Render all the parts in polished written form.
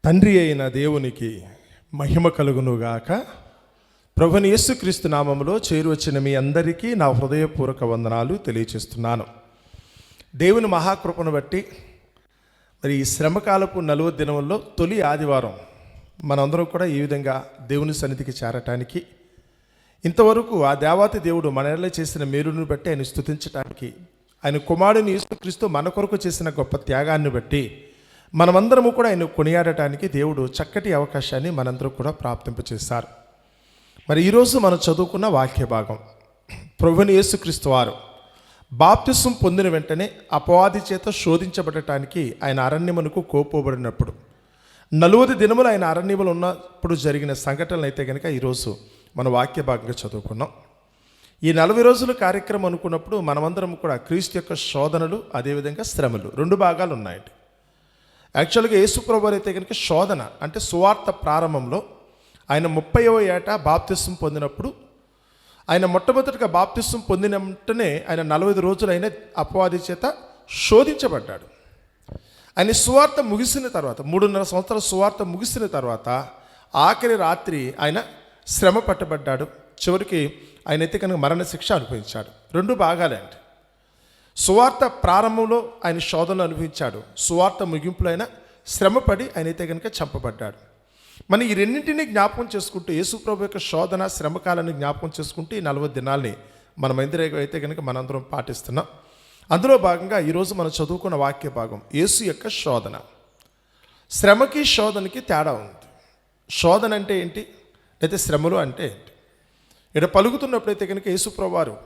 తండ్రి అయిన దేవునికి మహిమ కలుగునుగాక. ప్రభుని యేసుక్రీస్తు నామములో చేరువచ్చిన మీ అందరికీ నా హృదయపూర్వక వందనాలు తెలియచేస్తున్నాను. దేవుని మహాకృపను బట్టి మరి ఈ శ్రమకాలపు 40 దినముల్లో తొలి ఆదివారం మనందరం కూడా ఈ విధంగా దేవుని సన్నిధికి చేరటానికి, ఇంతవరకు ఆ దేవాతి దేవుడు మన ఎడల చేసిన మేలును బట్టి ఆయన స్తుతించటానికి, ఆయన కుమారుని యేసుక్రీస్తు మన కొరకు చేసిన గొప్ప త్యాగాన్ని బట్టి మనమందరము కూడా ఆయన కొనియాడటానికి దేవుడు చక్కటి అవకాశాన్ని మనందరం కూడా ప్రాప్తింపచేశారు. మరి ఈరోజు మనం చదువుకున్న వాక్య భాగం, ప్రభుని యేసుక్రీస్తు వారు బాప్తిసం పొందిన వెంటనే అపవాది చేత శోధించబడటానికి ఆయన అరణ్యమునకు కోపోబడినప్పుడు 40 దినములు ఆయన అరణ్యములు ఉన్నప్పుడు జరిగిన సంఘటనలు అయితే కనుక ఈరోజు మన వాక్య భాగంగా చదువుకున్నాం. ఈ 40 రోజుల కార్యక్రమం అనుకున్నప్పుడు మనమందరం కూడా క్రీస్తు యొక్క శోధనలు, అదేవిధంగా శ్రమలు 2 భాగాలు ఉన్నాయండి. యాక్చువల్గా యేసుప్రభు అయితే కనుక శోధన అంటే సువార్త ప్రారంభంలో ఆయన 30వ ఏట బాప్తిసం పొందినప్పుడు, ఆయన మొట్టమొదటిగా బాప్తిసం పొందిన వెంటనే ఆయన 40 రోజులు అయిన అపవాది చేత శోధించబడ్డాడు. ఆయన సువార్త ముగిసిన తర్వాత 3.5 సంవత్సరాల సువార్త ముగిసిన తర్వాత ఆఖరి రాత్రి ఆయన శ్రమ పట్టబడ్డాడు. చివరికి ఆయన అయితే కనుక మరణ శిక్ష అనుభవించాడు. 2 భాగాలే అండి. సువార్త ప్రారంభంలో ఆయన శోధనలు అనుభవించాడు, సువార్త ముగింపులో ఆయన శ్రమపడి ఆయన అయితే కనుక చంపబడ్డాడు. మనం ఈ రెండింటినీ జ్ఞాపకం చేసుకుంటూ యేసుప్రభు యొక్క శోధన శ్రమకాలాన్ని జ్ఞాపకం చేసుకుంటూ ఈ 40 దినాల్ని మనం అయితే కనుక మనందరం పాటిస్తున్నాం. అందులో భాగంగా ఈరోజు మనం చదువుకున్న వాక్య భాగం యేసు యొక్క శోధన. శ్రమకి శోధనకి తేడా ఉంది. శోధన అంటే ఏంటి, అయితే శ్రమలు అంటే ఏంటి? ఇక్కడ పలుకుతున్నప్పుడైతే కనుక యేసుప్రభు వారు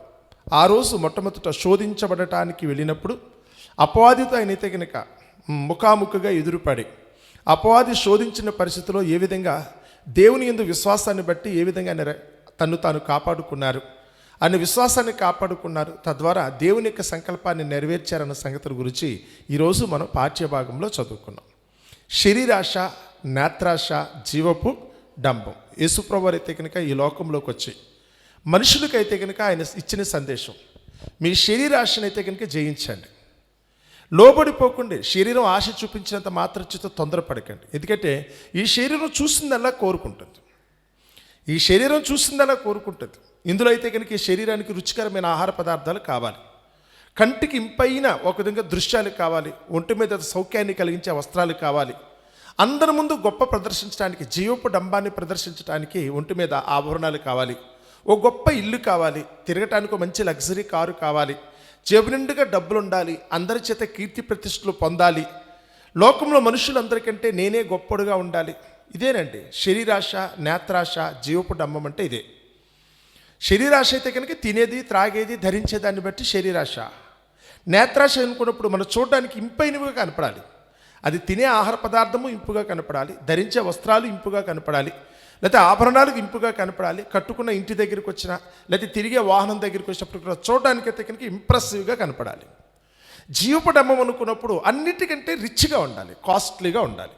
ఆ రోజు మొట్టమొదట శోధించబడటానికి వెళ్ళినప్పుడు అపవాదితో ఆయన అయితే కనుక ముఖాముఖిగా ఎదురుపడి అపవాది శోధించిన పరిస్థితిలో ఏ విధంగా దేవుని యందు విశ్వాసాన్ని బట్టి ఏ విధంగా ఆయన తను తాను కాపాడుకున్నారు, ఆయన విశ్వాసాన్ని కాపాడుకున్నారు, తద్వారా దేవుని యొక్క సంకల్పాన్ని నెరవేర్చారన్న సంగతుల గురించి ఈరోజు మనం పాఠ్యభాగంలో చదువుకున్నాం. శరీరాశ, నేత్రాశ, జీవపు డంబం. యేసుప్రభు అయితే కనుక ఈ లోకంలోకి వచ్చి మనుషులకైతే కనుక ఆయన ఇచ్చిన సందేశం, మీ శరీరాశను అయితే కనుక జయించండి, లోబడిపోకండి, శరీరం ఆశ చూపించినంత మాత్రచేత తొందరపడకండి. ఎందుకంటే ఈ శరీరం చూసిందల్లా కోరుకుంటుంది, ఈ శరీరం చూసిందల్లా కోరుకుంటుంది. ఇందులో అయితే కనుక ఈ శరీరానికి రుచికరమైన ఆహార పదార్థాలు కావాలి, కంటికి ఇంపైన ఒక విధంగా దృశ్యాలు కావాలి, ఒంటి మీద సౌఖ్యాన్ని కలిగించే వస్త్రాలు కావాలి, అందరి ముందు గొప్ప ప్రదర్శించడానికి, జీవపు డంబాన్ని ప్రదర్శించడానికి ఒంటి మీద ఆభరణాలు కావాలి, ఓ గొప్ప ఇల్లు కావాలి, తిరగటానికి మంచి లగ్జరీ కారు కావాలి, జేబు నిండుగా డబ్బులు ఉండాలి, అందరి చేత కీర్తి ప్రతిష్టలు పొందాలి, లోకంలో మనుషులందరికంటే నేనే గొప్పడుగా ఉండాలి. ఇదేనండి శరీరాశ, నేత్రాశ, జీవపు డంబం అంటే ఇదే. శరీరాశ అయితే కనుక తినేది, త్రాగేది, ధరించేదాన్ని బట్టి శరీరాశ. నేత్రాశ అనుకున్నప్పుడు మనం చూడడానికి ఇంపైనవిగా కనపడాలి, అది తినే ఆహార పదార్థము ఇంపుగా కనపడాలి, ధరించే వస్త్రాలు ఇంపుగా కనపడాలి, లేకపోతే ఆభరణాలకు ఇంపుగా కనపడాలి, కట్టుకున్న ఇంటి దగ్గరికి వచ్చినా లేకపోతే తిరిగే వాహనం దగ్గరికి వచ్చినప్పుడు కూడా చూడడానికి అయితే కనుక ఇంప్రెసివ్గా కనపడాలి. జీవపు డంబం అనుకున్నప్పుడు అన్నిటికంటే రిచ్గా ఉండాలి, కాస్ట్లీగా ఉండాలి.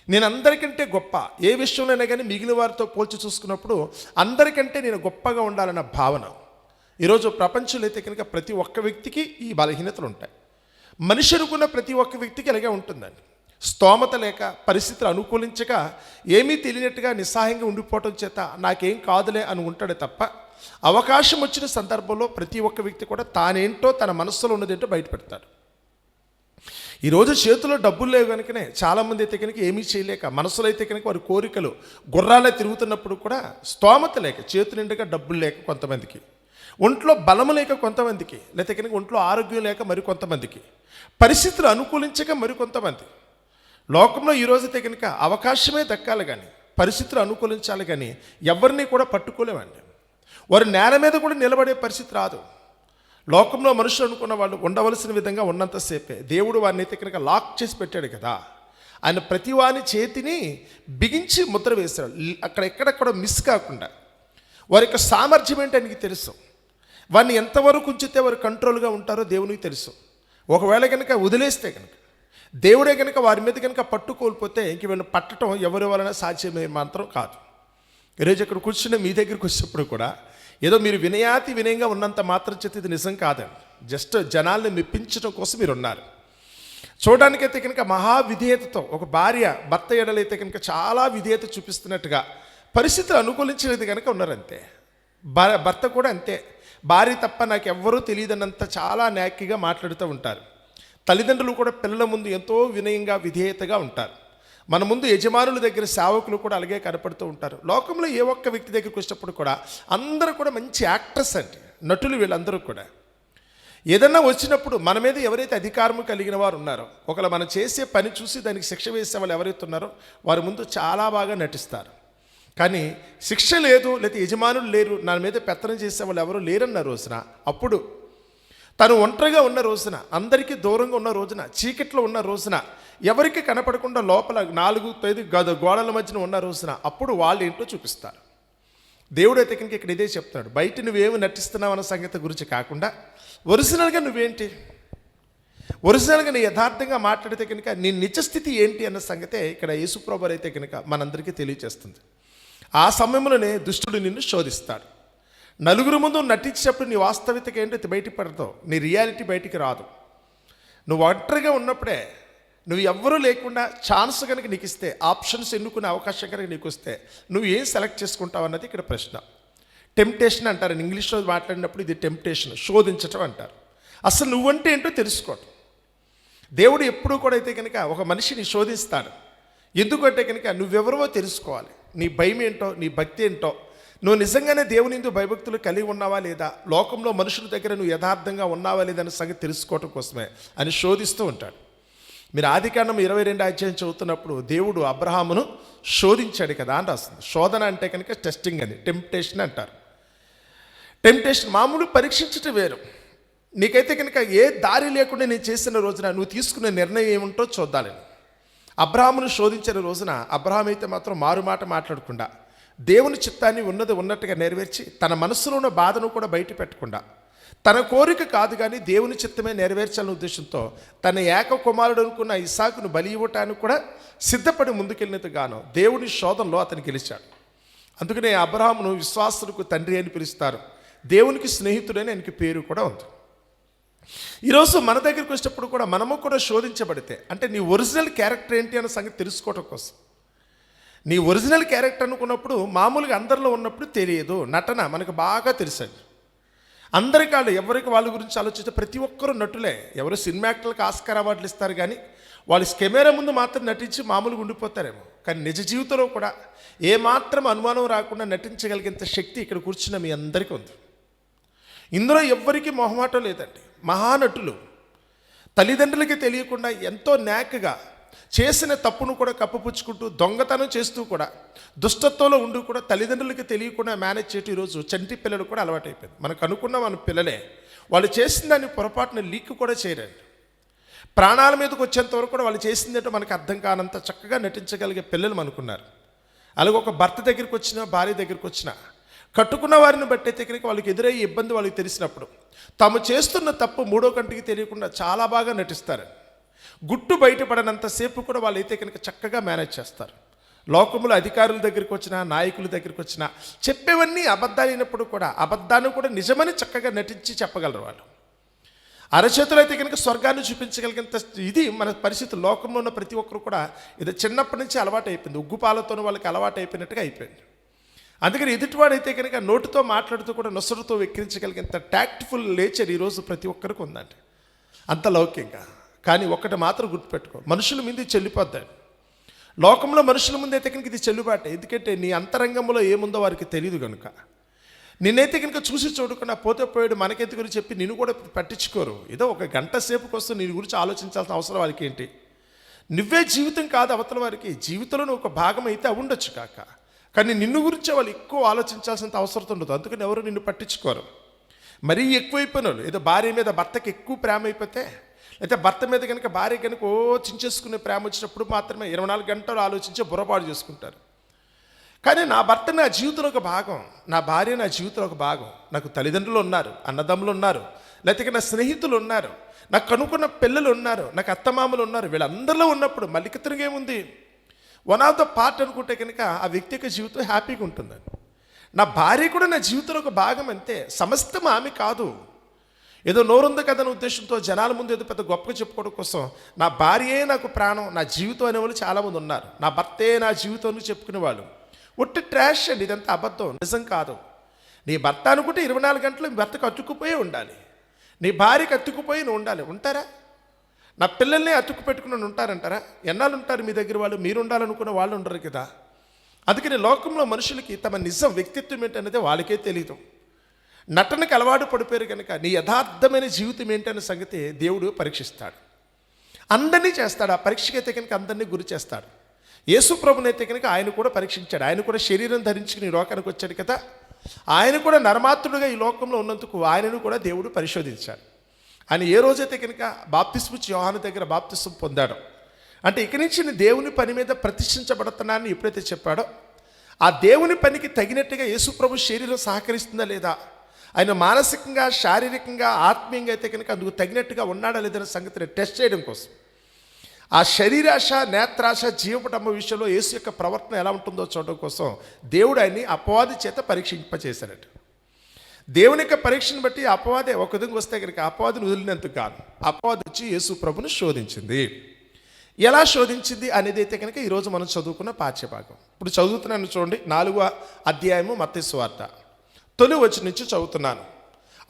నేను అందరికంటే గొప్ప, ఏ విషయంలోనైనా కానీ మిగిలిన వారితో పోల్చి చూసుకున్నప్పుడు అందరికంటే నేను గొప్పగా ఉండాలన్న భావన. ఈరోజు ప్రపంచంలో అయితే కనుక ప్రతి ఒక్క వ్యక్తికి ఈ బలహీనతలు ఉంటాయి. మనిషి అనుకున్న ప్రతి ఒక్క వ్యక్తికి ఇలాగే ఉంటుందండి. స్తోమత లేక, పరిస్థితులు అనుకూలించక, ఏమీ తెలియనట్టుగా నిస్సహాయంగా ఉండిపోవటం చేత నాకేం కాదులే అని ఉంటాడే తప్ప, అవకాశం వచ్చిన సందర్భంలో ప్రతి ఒక్క వ్యక్తి కూడా తానేంటో, తన మనస్సులో ఉన్నదేంటో బయటపెడతాడు. ఈరోజు చేతిలో డబ్బులు లేవు కనుకనే చాలామంది అయితే కనుక ఏమీ చేయలేక, మనసులో అయితే కనుక వారి కోరికలు గుర్రాలే తిరుగుతున్నప్పుడు కూడా స్తోమత లేక, చేతు నిండుగా డబ్బులు లేక కొంతమందికి, ఒంట్లో బలము లేక కొంతమందికి, లేకపోతే కనుక ఒంట్లో ఆరోగ్యం లేక మరి కొంతమందికి, పరిస్థితులు అనుకూలించక మరి కొంతమంది. లోకంలో ఈరోజు అయితే కనుక అవకాశమే దక్కాలి కానీ, పరిస్థితులు అనుకూలించాలి కానీ ఎవరిని కూడా పట్టుకోలేమండి. వారు నేల మీద కూడా నిలబడే పరిస్థితి రాదు. లోకంలో మనుషులు అనుకున్న వాళ్ళు ఉండవలసిన విధంగా ఉన్నంతసేపే దేవుడు వారిని అయితే కనుక లాక్ చేసి పెట్టాడు కదా. ఆయన ప్రతి వాని చేతిని బిగించి ముద్ర వేశాడు, అక్కడ ఎక్కడెక్కడ మిస్ కాకుండా. వారి యొక్క సామర్థ్యం ఏంటి ఆయనకి తెలుసు, వారిని ఎంతవరకు ఉంచితే వారు కంట్రోల్గా ఉంటారో దేవునికి తెలుసు. ఒకవేళ కనుక వదిలేస్తే కనుక, దేవుడే కనుక వారి మీద కనుక పట్టు కోల్పోతే ఇంక వీళ్ళు పట్టడం ఎవరి వలన సాధ్యమే మాత్రం కాదు. ఈరోజు ఇక్కడ కూర్చుని మీ దగ్గరికి వచ్చినప్పుడు కూడా ఏదో మీరు వినయంగా ఉన్నంత మాత్రం చేత ఇది నిజం కాదండి. జస్ట్ జనాల్ని మెప్పించడం కోసం మీరు ఉన్నారు. చూడడానికైతే కనుక మహా విధేయతతో ఒక భార్య భర్త ఎడలైతే కనుక చాలా విధేయత చూపిస్తున్నట్టుగా పరిస్థితులు అనుకూలించలేదు కనుక ఉన్నారంతే. భర్త కూడా అంతే, భార్య తప్ప నాకు ఎవ్వరూ తెలియదన్నంత చాలా న్యాక్కిగా మాట్లాడుతూ ఉంటారు. తల్లిదండ్రులు కూడా పిల్లల ముందు ఎంతో వినయంగా విధేయతగా ఉంటారు. మన ముందు యజమానుల దగ్గర సేవకులు కూడా అలాగే కనపడుతూ ఉంటారు. లోకంలో ఏ ఒక్క వ్యక్తి దగ్గరికి వచ్చినప్పుడు కూడా అందరూ కూడా మంచి యాక్టర్స్ అండి, నటులు. వీళ్ళందరూ కూడా ఏదన్నా వచ్చినప్పుడు మన మీద ఎవరైతే అధికారము కలిగిన వారు ఉన్నారో, ఒకవేళ మనం చేసే పని చూసి దానికి శిక్ష వేసే వాళ్ళు ఎవరైతే ఉన్నారో వారి ముందు చాలా బాగా నటిస్తారు. కానీ శిక్ష లేదు, లేకపోతే యజమానులు లేరు, నా మీద పెత్తనం చేసే వాళ్ళు ఎవరు లేరన్న రోజున, అప్పుడు తను ఒంటరిగా ఉన్న రోజున, అందరికీ దూరంగా ఉన్న రోజున, చీకట్లో ఉన్న రోజున, ఎవరికి కనపడకుండా లోపల 4-5 గోడల మధ్యన ఉన్న రోజున, అప్పుడు వాళ్ళు ఏంటో చూపిస్తారు. దేవుడు అయితే కనుక ఇక్కడ ఇదే చెప్తున్నాడు, బయట నువ్వేమి నటిస్తున్నావు అన్న సంగతి గురించి కాకుండా ఒరిజినల్గా నువ్వేంటి, ఒరిజినల్గా నీ యథార్థంగా మాట్లాడితే కనుక నీ నిజస్థితి ఏంటి అన్న సంగతే ఇక్కడ యేసుప్రభువు అయితే కనుక మనందరికీ తెలియజేస్తుంది. ఆ సమయంలోనే దుష్టుడు నిన్ను శోధిస్తాడు. నలుగురు ముందు నటించేటప్పుడు నీ వాస్తవికత ఏంటో బయటపడతావు, నీ రియాలిటీ బయటికి రాదు. నువ్వు ఒంటరిగా ఉన్నప్పుడే, నువ్వు ఎవ్వరూ లేకుండా ఛాన్స్ కనుక నీకు ఇస్తే, ఆప్షన్స్ ఎన్నుకునే అవకాశం కనుక నీకు వస్తే నువ్వు ఏం సెలెక్ట్ చేసుకుంటావు అన్నది ఇక్కడ ప్రశ్న. టెంప్టేషన్ అంటారు, ఇంగ్లీష్లో మాట్లాడినప్పుడు ఇది టెంప్టేషన్, శోధించటం అంటారు. అసలు నువ్వంటే ఏంటో తెలుసుకోవటం. దేవుడు ఎప్పుడూ కూడా అయితే కనుక ఒక మనిషిని శోధిస్తాడు. ఎందుకంటే కనుక నువ్వెవరో తెలుసుకోవాలి, నీ భయం ఏంటో, నీ భక్తి ఏంటో, నువ్వు నిజంగానే దేవుని యందు భయభక్తులు కలిగి ఉన్నావా లేదా, లోకంలో మనుషుల దగ్గర నువ్వు యథార్థంగా ఉన్నావా లేదా అనే సంగతి తెలుసుకోవటం కోసమే అని శోధిస్తూ ఉంటాడు. మీరు ఆదికాండం 22 అధ్యాయం చదువుతున్నప్పుడు దేవుడు అబ్రహామును శోధించాడు కదా అని రాస్తుంది. శోధన అంటే కనుక టెస్టింగ్ అని, టెంప్టేషన్ అంటారు. టెంప్టేషన్ మామూలు పరీక్షించటం వేరు. నీకైతే కనుక ఏ దారి లేకుండా నేను చేసిన రోజున నువ్వు తీసుకునే నిర్ణయం ఏముంటో చూద్దాలని. అబ్రహామును శోధించిన రోజున అబ్రహాం అయితే మాత్రం మారుమాట మాట్లాడకుండా దేవుని చిత్తాన్ని ఉన్నది ఉన్నట్టుగా నెరవేర్చి, తన మనసులో ఉన్న బాధను కూడా బయట పెట్టకుండా, తన కోరిక కాదు కానీ దేవుని చిత్తమే నెరవేర్చాలనే ఉద్దేశంతో తన ఏక కుమారుడు అనుకున్న ఇస్సాకును బలి ఇవ్వటానికి కూడా సిద్ధపడి ముందుకెళ్ళినందుకు గాను దేవుని శోధనలో అతను గెలిచాడు. అందుకనే అబ్రహామును విశ్వాసులకు తండ్రి అని పిలుస్తారు, దేవునికి స్నేహితుడని ఆయనకి పేరు కూడా ఉంది. ఈరోజు మన దగ్గరికి వచ్చినప్పుడు కూడా మనము కూడా శోధించబడితే, అంటే నీ ఒరిజినల్ క్యారెక్టర్ ఏంటి అన్న సంగతి తెలుసుకోవటం కోసం. నీ ఒరిజినల్ క్యారెక్టర్ అనుకున్నప్పుడు మామూలుగా అందరిలో ఉన్నప్పుడు తెలియదు, నటన మనకు బాగా తెలుసండి. అందరికీ వాళ్ళు ఎవరికి వాళ్ళ గురించి ఆలోచిస్తే ప్రతి ఒక్కరూ నటులే. ఎవరు సినిమా యాక్టర్లకు ఆస్కార్ అవార్డులు ఇస్తారు కానీ వాళ్ళు కెమెరా ముందు మాత్రం నటించి మామూలుగా ఉండిపోతారేమో, కానీ నిజ జీవితంలో కూడా ఏమాత్రం అనుమానం రాకుండా నటించగలిగేంత శక్తి ఇక్కడ కూర్చున్న మీ అందరికీ ఉంది. ఇందులో ఎవ్వరికీ మొహమాటం లేదండి. మహానటులు తల్లిదండ్రులకి తెలియకుండా ఎంతో న్యాక్గా చేసిన తప్పును కూడా కప్పుపుచ్చుకుంటూ, దొంగతనం చేస్తూ కూడా, దుష్టత్వంలో ఉండి కూడా తల్లిదండ్రులకి తెలియకుండా మేనేజ్ చేయటం ఈరోజు చంటి పిల్లలు కూడా అలవాటైపోయింది. మనకు అనుకున్న మన పిల్లలే వాళ్ళు చేసిన దాన్ని పొరపాటున లీక్ కూడా చేయరండి. ప్రాణాల మీదకి వచ్చేంత వరకు కూడా వాళ్ళు చేసిందంటే మనకు అర్థం కానంత చక్కగా నటించగలిగే పిల్లలు అనుకున్నారు. అలాగే ఒక భర్త దగ్గరికి వచ్చినా, భార్య దగ్గరికి వచ్చినా, కట్టుకున్న వారిని బట్టి అయితే కనుక వాళ్ళకి ఎదురయ్యే ఇబ్బంది వాళ్ళకి తెలిసినప్పుడు తాము చేస్తున్న తప్పు మూడో కంటికి తెలియకుండా చాలా బాగా నటిస్తారు. గుట్టు బయటపడనంతసేపు కూడా వాళ్ళు అయితే కనుక చక్కగా మేనేజ్ చేస్తారు. లోకములు అధికారుల దగ్గరికి వచ్చినా, నాయకుల దగ్గరికి వచ్చినా చెప్పేవన్నీ అబద్ధాలు అయినప్పుడు కూడా అబద్ధాన్ని కూడా నిజమని చక్కగా నటించి చెప్పగలరు వాళ్ళు. అరచేతులు అయితే కనుక స్వర్గాన్ని చూపించగలిగినంత ఇది మన పరిస్థితి. లోకంలో ఉన్న ప్రతి ఒక్కరు కూడా ఇది చిన్నప్పటి నుంచి అలవాటు అయిపోయింది. ఉగ్గుపాలతోనూ వాళ్ళకి అలవాటు అయిపోయినట్టుగా అయిపోయింది. అందుకని ఎదుటివాడైతే కనుక నోటితో మాట్లాడుతూ కూడా నొసరుతో వెక్కిరించగలిగేంత టాక్ట్ఫుల్ నేచర్ ఈరోజు ప్రతి ఒక్కరికి ఉందండి, అంత లౌక్యంగా. కానీ ఒక్కటి మాత్రం గుర్తుపెట్టుకో, మనుషుల ముందు చెల్లిపోద్దాడు. లోకంలో మనుషుల ముందు అయితే కనుక ఇది చెల్లుబాటే. ఎందుకంటే నీ అంతరంగంలో ఏముందో వారికి తెలియదు కనుక. నిన్నైతే కనుక చూసి చూడకుండా పోతే పోయాడు మనకెంత గురించి చెప్పి నిన్ను కూడా పట్టించుకోరు. ఏదో ఒక గంట సేపు కోసం నీ గురించి ఆలోచించాల్సిన అవసరం వారికి ఏంటి? నువ్వే జీవితం కాదు అవతల వారికి. జీవితంలో ఒక భాగం అయితే ఉండొచ్చు కాక, కానీ నిన్ను గురించే వాళ్ళు ఎక్కువ ఆలోచించాల్సినంత అవసరం ఉండదు. అందుకని ఎవరు నిన్ను పట్టించుకోరు. మరీ ఎక్కువైపోయిన వాళ్ళు, ఏదో భార్య మీద భర్తకి ఎక్కువ ప్రేమ అయిపోతే, అయితే భర్త మీద కనుక భార్య కనుక చించేసుకునే ప్రేమ వచ్చినప్పుడు మాత్రమే 24 గంటలు ఆలోచించి బుర్రపాటు చేసుకుంటారు. కానీ నా భర్త నా జీవితంలో ఒక భాగం, నా భార్య నా జీవితంలో ఒక భాగం. నాకు తల్లిదండ్రులు ఉన్నారు, అన్నదమ్ములు ఉన్నారు, లేకపోతే నా స్నేహితులు ఉన్నారు, నాకు కనుక్కున్న పిల్లలు ఉన్నారు, నాకు అత్తమామలు ఉన్నారు. వీళ్ళందరిలో ఉన్నప్పుడు మల్లికతనికి ఏముంది, వన్ ఆఫ్ ద పార్ట్ అనుకుంటే కనుక ఆ వ్యక్తి యొక్క జీవితం హ్యాపీగా ఉంటుందండి. నా భార్య కూడా నా జీవితంలో ఒక భాగం అంతే, సమస్తం ఆమె కాదు. ఏదో నోరుంది కదనే ఉద్దేశంతో జనాల ముందు ఏదో పెద్ద గొప్పగా చెప్పుకోవడం కోసం నా భార్యే నాకు ప్రాణం, నా జీవితం అనేవాళ్ళు చాలామంది ఉన్నారు. నా భర్తే నా జీవితం అని చెప్పుకునే వాళ్ళు. ఒట్టి ట్రాష్ అండి, ఇదంతా అబద్ధం, నిజం కాదు. నీ భర్త అనుకుంటే 24 గంటలు మీ భర్తకు అతుక్కుపోయి ఉండాలి, నీ భార్యకు అతుక్కుపోయి నువ్వు ఉండాలి. ఉంటారా? నా పిల్లల్ని అతుక్కు పెట్టుకుని ఉంటారంటారా? ఎన్నాళ్ళు ఉంటారు మీ దగ్గర వాళ్ళు? మీరు ఉండాలనుకున్న వాళ్ళు ఉండరు కదా. అందుకని లోకంలో మనుషులకి తమ నిజం వ్యక్తిత్వం ఏంటనేది వాళ్ళకే తెలియదు. నటనకు అలవాటు పడిపోయారు కనుక నీ యథార్థమైన జీవితం ఏంటనే సంగతి దేవుడు పరీక్షిస్తాడు. అందరినీ చేస్తాడు. ఆ పరీక్షకి అయితే కనుక అందరినీ గురి చేస్తాడు. యేసు ప్రభునైతే కనుక ఆయన కూడా పరీక్షించాడు. ఆయన కూడా శరీరం ధరించుకుని ఈ లోకానికి వచ్చాడు కదా. ఆయన కూడా నరమాత్రుడుగా ఈ లోకంలో ఉన్నందుకు ఆయనను కూడా దేవుడు పరిశోధించాడు. ఆయన ఏ రోజైతే కనుక బాప్తిస్ము ఇచ్చి యోహాను దగ్గర బాప్తిస్ము పొందాడు, అంటే ఇక నుంచి నేను దేవుని పని మీద ప్రతిష్ఠించబడుతున్నానని ఎప్పుడైతే చెప్పాడో, ఆ దేవుని పనికి తగినట్టుగా యేసు ప్రభు శరీరం సహకరిస్తుందా లేదా, ఆయన మానసికంగా, శారీరకంగా, ఆత్మీయంగా అయితే కనుక అందుకు తగినట్టుగా ఉన్నాడా లేదనే సంగతిని టెస్ట్ చేయడం కోసం, ఆ శరీరాశ, నేత్రాశ, జీవపటమ్మ విషయంలో యేసు యొక్క ప్రవర్తన ఎలా ఉంటుందో చూడడం కోసం దేవుడు ఆయన్ని అపవాది చేత పరీక్షింపచేశాడట. దేవుని యొక్క పరీక్షను బట్టి అపవాదే ఒక విధంగా వస్తే కనుక అపవాదిని వదిలినందుకు కాదు, అపవాది వచ్చి యేసు ప్రభుని శోధించింది. ఎలా శోధించింది అనేది అయితే కనుక ఈరోజు మనం చదువుకున్న పాఠ్యభాగం. ఇప్పుడు చదువుతున్నాను చూడండి, 4వ అధ్యాయము మత్తయి సువార్త తొలి వచనం నుంచి చదువుతున్నాను.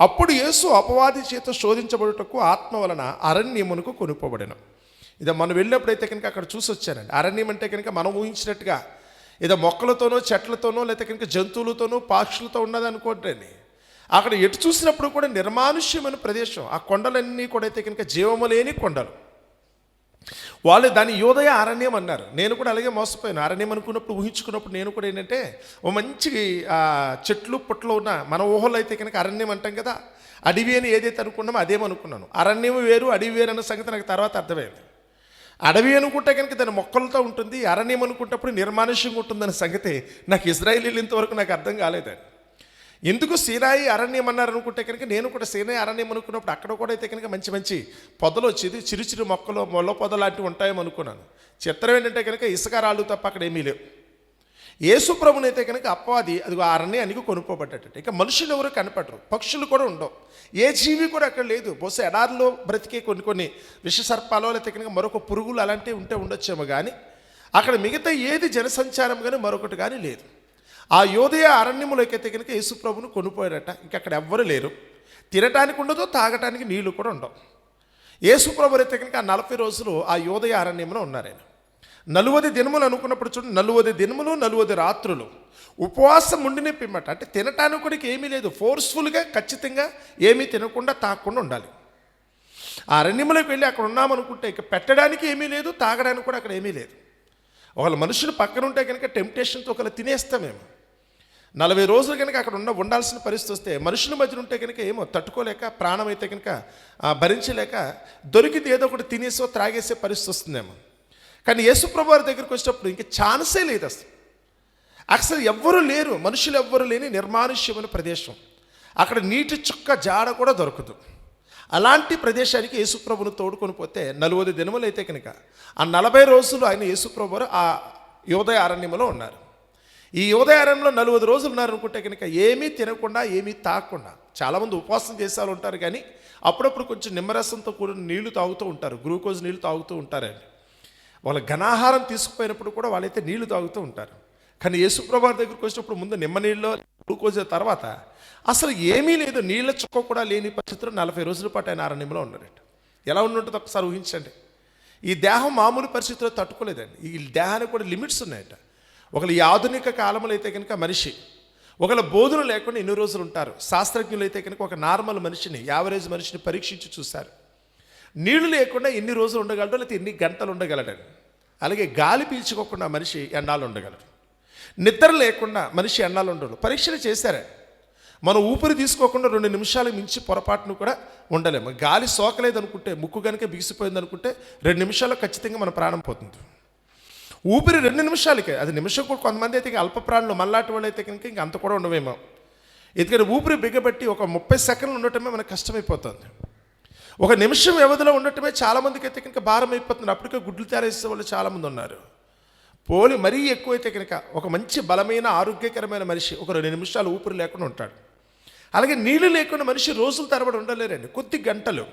అప్పుడు యేసు అపవాది చేత శోధించబడుటకు ఆత్మ వలన అరణ్యమునకు కొనుక్కోబడెను. ఇదే మనం వెళ్ళినప్పుడైతే కనుక అక్కడ చూసి వచ్చానండి. అరణ్యం అంటే కనుక మనం ఊహించినట్టుగా ఏదో మొక్కలతోనో, చెట్లతోనో, లేకపోతే కనుక జంతువులతోనో, పాక్షులతో ఉన్నదనుకోండి. అక్కడ ఎటు చూసినప్పుడు కూడా నిర్మానుష్యమైన ప్రదేశం. ఆ కొండలన్నీ కూడా అయితే కనుక జీవము లేని కొండలు. వాళ్ళు దాన్ని యోదయ అరణ్యం అన్నారు. నేను కూడా అలాగే మోసపోయాను. అరణ్యం అనుకున్నప్పుడు, ఊహించుకున్నప్పుడు నేను కూడా ఏంటంటే ఓ మంచి చెట్లు పుట్లు ఉన్న మన ఊహలో అయితే కనుక అరణ్యం అంటాం కదా, అడవి అని ఏదైతే అనుకున్నామో అదేమనుకున్నాను. అరణ్యం వేరు, అడవి వేరు అన్న సంగతి నాకు తర్వాత అర్థమైంది. అడవి అనుకుంటే కనుక దాని మొక్కలతో ఉంటుంది, అరణ్యం అనుకుంటప్పుడు నిర్మానుష్యంగా ఉంటుందన్న సంగతి నాకు ఇజ్రాయేలీలు ఇంతవరకు నాకు అర్థం కాలేదండి. ఎందుకు సీనాయి అరణ్యం అన్నారు అనుకుంటే కనుక నేను కూడా సీనాయి అరణ్యం అనుకున్నప్పుడు అక్కడ కూడా అయితే కనుక మంచి మంచి పొదలు వచ్చేది, చిరు చిరు మొక్కలు, మొల్ల పొద లాంటివి ఉంటాయేమో అనుకున్నాను. చిత్రం ఏంటంటే కనుక ఇసుక రాళ్ళు తప్ప అక్కడ ఏమీ లేవు. యేసు ప్రభునైతే కనుక అపవాది అది ఆ అరణ్యానికి కొనుక్కోబడ్డట. ఇక మనుషులు ఎవరు కనపడరు, పక్షులు కూడా ఉండవు, ఏ జీవి కూడా అక్కడ లేదు. బహుశా ఎడారిలో బ్రతికే కొన్ని విషసర్పాలో లేకపోతే కనుక మరొక పురుగులు అలాంటివి ఉంటే ఉండొచ్చేమో, కానీ అక్కడ మిగతా ఏది జనసంచారం కానీ మరొకటి కానీ లేదు. ఆ యోదయ అరణ్యములోకి అయితే కనుక యేసు ప్రభును కొనుక్కోయారట. ఇంక అక్కడ ఎవ్వరు లేరు, తినటానికి ఉండదు, తాగటానికి నీళ్లు కూడా ఉండవు. యేసు ప్రభు అయితే కనుక 40 రోజులు ఆ యోదయ అరణ్యంలో ఉన్నారు. ఆయన 40 దినములు అనుకున్నప్పుడు చూడండి, 40 దినములు 40 రాత్రులు ఉపవాసం ఉండిన పిమ్మట, అంటే తినటానికి కూడా ఏమీ లేదు, ఫోర్స్ఫుల్గా ఖచ్చితంగా ఏమీ తినకుండా తాగకుండా ఉండాలి. ఆ అరణ్యంలోకి వెళ్ళి అక్కడ ఉన్నామనుకుంటే ఇక పెట్టడానికి ఏమీ లేదు, తాగడానికి కూడా అక్కడ ఏమీ లేదు. ఒకవేళ మనుషులు పక్కన ఉంటే కనుక టెంప్టేషన్తో ఒకవేళ తినేస్తామేమో. 40 రోజులు కనుక అక్కడ ఉండాల్సిన పరిస్థితి వస్తే మనుషుల మధ్యన ఉంటే కనుక ఏమో తట్టుకోలేక, ప్రాణం అయితే కనుక భరించలేక దొరికితే ఏదో ఒకటి తినేసో త్రాగేసే పరిస్థితి వస్తుందేమో. కానీ యేసుప్రభు వారి దగ్గరికి వచ్చినప్పుడు ఇంక ఛాన్సే లేదు. అసలు ఎవ్వరూ లేరు, మనుషులు ఎవ్వరూ లేని నిర్మానుష్యమైన ప్రదేశం. అక్కడ నీటి చుక్క జాడ కూడా దొరకదు. అలాంటి ప్రదేశానికి యేసుప్రభును తోడుకొని పోతే 40 దినములు అయితే కనుక ఆ 40 రోజులు ఆయన యేసుప్రభు వారు ఆ యోదయ అరణ్యంలో ఉన్నారు. ఈ యోదయ అరణ్యంలో 40 రోజులు ఉన్నారు అనుకుంటే కనుక ఏమీ తినకుండా, ఏమీ తాగకుండా. చాలామంది ఉపవాసం చేసేవాళ్ళు ఉంటారు, కానీ అప్పుడప్పుడు కొంచెం నిమ్మరసంతో కూడిన నీళ్లు తాగుతూ ఉంటారు, గ్లూకోజ్ నీళ్లు తాగుతూ ఉంటారండి. వాళ్ళ ఘనాహారం తీసుకుపోయినప్పుడు కూడా వాళ్ళైతే నీళ్లు తాగుతూ ఉంటారు. కానీ యేసుప్రభు వారి దగ్గరికి వచ్చినప్పుడు ముందు నిమ్మ నీళ్ళలో గ్లూకోజ్, తర్వాత అసలు ఏమీ లేదు, నీళ్ళ చుక్క కూడా లేని పరిస్థితుల్లో 40 రోజుల పాటు ఆయన అరణ్యంలో ఉన్నారట. ఎలా ఉంటుందో ఒకసారి ఊహించండి. ఈ దేహం మామూలు పరిస్థితుల్లో తట్టుకోలేదండి. ఈ దేహానికి కూడా లిమిట్స్ ఉన్నాయట. ఒకళ్ళు ఈ ఆధునిక కాలంలో అయితే కనుక మనిషి ఒకళ్ళ బోధన లేకుండా ఎన్ని రోజులు ఉంటారు. శాస్త్రజ్ఞులు అయితే కనుక ఒక నార్మల్ మనిషిని, యావరేజ్ మనిషిని పరీక్షించి చూశారు. నీళ్లు లేకుండా ఎన్ని రోజులు ఉండగలడో, లేకపోతే ఎన్ని గంటలు ఉండగలడని. అలాగే గాలి పీల్చుకోకుండా మనిషి ఎన్నాళ్ళు ఉండగలడు. నిద్ర లేకుండా మనిషి ఎన్నాళ్ళు ఉండడు. పరీక్షలు చేశారే. మనం ఊపిరి తీసుకోకుండా 2 నిమిషాలు మించి పొరపాటును కూడా ఉండలేము. గాలి సోకలేదు అనుకుంటే, ముక్కు కనుక బిగిసిపోయింది అనుకుంటే 2 నిమిషాల్లో ఖచ్చితంగా మన ప్రాణం పోతుంది. ఊపిరి 2 నిమిషాలకే, అది నిమిషం కూడా. కొంతమంది అయితే అల్ప ప్రాణులు మళ్ళాటి వాళ్ళు అయితే కనుక ఇంక అంత కూడా ఉండవేమో. ఎందుకంటే ఊపిరి బిగబట్టి ఒక 30 సెకండ్లు ఉండటమే మనకు కష్టమైపోతుంది. ఒక నిమిషం వ్యవధిలో ఉండటమే చాలామందికి అయితే కనుక భారం అయిపోతుంది. అప్పటికే గుడ్లు తయారేసే వాళ్ళు చాలామంది ఉన్నారు. పోలి మరీ ఎక్కువైతే కనుక ఒక మంచి బలమైన ఆరోగ్యకరమైన మనిషి ఒక 2 నిమిషాలు ఊపిరి లేకుండా ఉంటాడు. అలాగే నీళ్లు లేకుండా మనిషి రోజుల తరబడి ఉండలేరండి, కొద్ది గంటలు.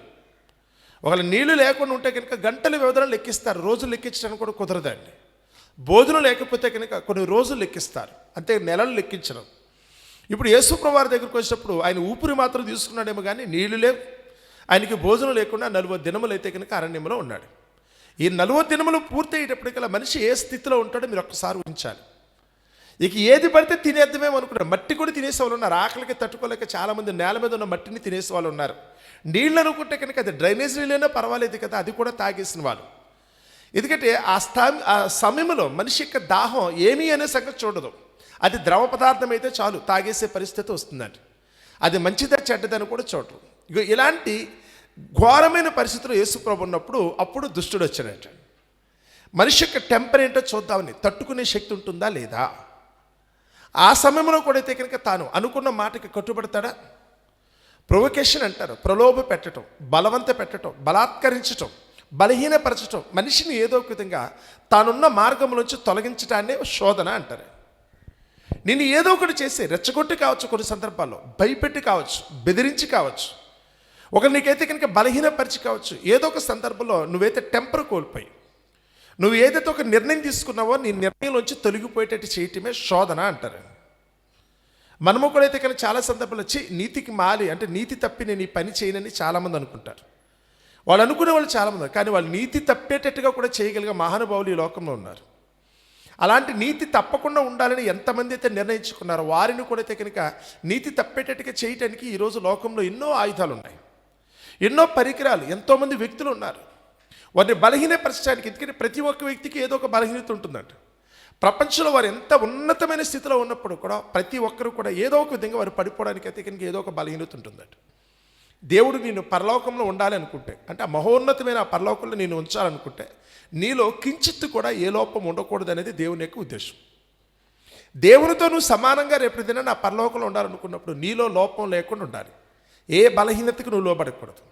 ఒకవేళ నీళ్లు లేకుండా ఉంటే కనుక గంటల వ్యవధిలో లెక్కిస్తారు, రోజులు లెక్కించడానికి కూడా కుదరదండి. భోజనం లేకపోతే కనుక కొన్ని రోజులు లెక్కిస్తారు, అంతే నెలలు లెక్కించడం. ఇప్పుడు యేసుప్రభు వారి దగ్గరికి వచ్చినప్పుడు ఆయన ఊపిరి మాత్రం తీసుకున్నాడేమో కానీ నీళ్లు లేవు, ఆయనకి భోజనం లేకుండా 40 దినములు అయితే కనుక అరణ్యంలో ఉన్నాడు. ఈ 40 దినములు పూర్తి అయ్యేటప్పటికల్లా మనిషి ఏ స్థితిలో ఉంటాడో మీరు ఒక్కసారి ఉంచాలి. ఇక ఏది పడితే తినేద్దామేమో అనుకున్నారు. మట్టి కూడా తినేసే వాళ్ళు ఉన్నారు, ఆకలికి తట్టుకోలేక చాలామంది నేల మీద ఉన్న మట్టిని తినేసే వాళ్ళు ఉన్నారు. నీళ్ళు అనుకుంటే కనుక అది డ్రైనేజ్ నీళ్ళైనా పర్వాలేదు కదా, అది కూడా తాగేసిన వాళ్ళు. ఎందుకంటే ఆ సమయంలో మనిషి యొక్క దాహం ఏమీ అనే సంగతి చూడదు. అది ద్రవ పదార్థం అయితే చాలు తాగేసే పరిస్థితి వస్తుందండి. అది మంచిదా చెడ్డదని కూడా చూడరు. ఇక ఇలాంటి ఘోరమైన పరిస్థితుల్లో యేసుప్రభు ఉన్నప్పుడు అప్పుడు దుష్టుడు వచ్చాడట. మనిషి యొక్క టెంపర్ ఏంటో చూద్దామని, తట్టుకునే శక్తి ఉంటుందా లేదా. ఆ సమయంలో కూడా అయితే కనుక తాను అనుకున్న మాటకి కట్టుబడతాడా. ప్రొవొకేషన్ అంటారు, ప్రలోభ పెట్టడం, బలవంత పెట్టడం, బలాత్కరించటం, బలహీనపరచటం, మనిషిని ఏదో ఒక విధంగా తానున్న మార్గంలోంచి తొలగించడాన్నే శోధన అంటారు. నేను ఏదో ఒకటి చేసి రెచ్చగొట్టి కావచ్చు, కొన్ని సందర్భాల్లో భయపెట్టి కావచ్చు, బెదిరించి కావచ్చు, ఒక నీకైతే కనుక బలహీనపరిచి కావచ్చు. ఏదో ఒక సందర్భంలో నువ్వైతే టెంపర్ కోల్పోయి నువ్వు ఏదైతే ఒక నిర్ణయం తీసుకున్నావో నీ నిర్ణయంలోంచి తొలగిపోయేటట్టు చేయటమే శోధన అంటారు. మనము కూడా అయితే కనుక చాలా సందర్భాలు వచ్చి నీతికి మాలి అంటే నీతి తప్పి నేను ఈ పని చేయనని చాలామంది అనుకుంటారు. వాళ్ళు అనుకునే వాళ్ళు చాలామంది, కానీ వాళ్ళు నీతి తప్పేటట్టుగా కూడా చేయగలిగే మహానుభావులు ఈ లోకంలో ఉన్నారు. అలాంటి నీతి తప్పకుండా ఉండాలని ఎంతమంది అయితే నిర్ణయించుకున్నారో వారిని కూడా అయితే కనుక నీతి తప్పేటట్టుగా చేయటానికి ఈరోజు లోకంలో ఎన్నో ఆయుధాలు ఉన్నాయి, ఎన్నో పరికరాలు, ఎంతోమంది వ్యక్తులు ఉన్నారు వారిని బలహీనపరచడానికి. ఎందుకంటే ప్రతి ఒక్క వ్యక్తికి ఏదో ఒక బలహీనత ఉంటుందంట. ప్రపంచంలో వారు ఎంత ఉన్నతమైన స్థితిలో ఉన్నప్పుడు కూడా ప్రతి ఒక్కరు కూడా ఏదో ఒక విధంగా వారు పడిపోవడానికి అయితే కనుక ఏదో ఒక బలహీనత ఉంటుందట. దేవుడు నేను పరలోకంలో ఉండాలి అనుకుంటే, అంటే ఆ మహోన్నతమైన ఆ పరలోకంలో నేను ఉంచాలనుకుంటే నీలో కించిత్తు కూడా ఏ లోపం ఉండకూడదు అనేది దేవుని యొక్క ఉద్దేశం. దేవునితో నువ్వు సమానంగా రేపటిదిన నా పరలోకంలో ఉండాలనుకున్నప్పుడు నీలో లోపం లేకుండా ఉండాలి, ఏ బలహీనతకు నువ్వు లోబడకూడదు.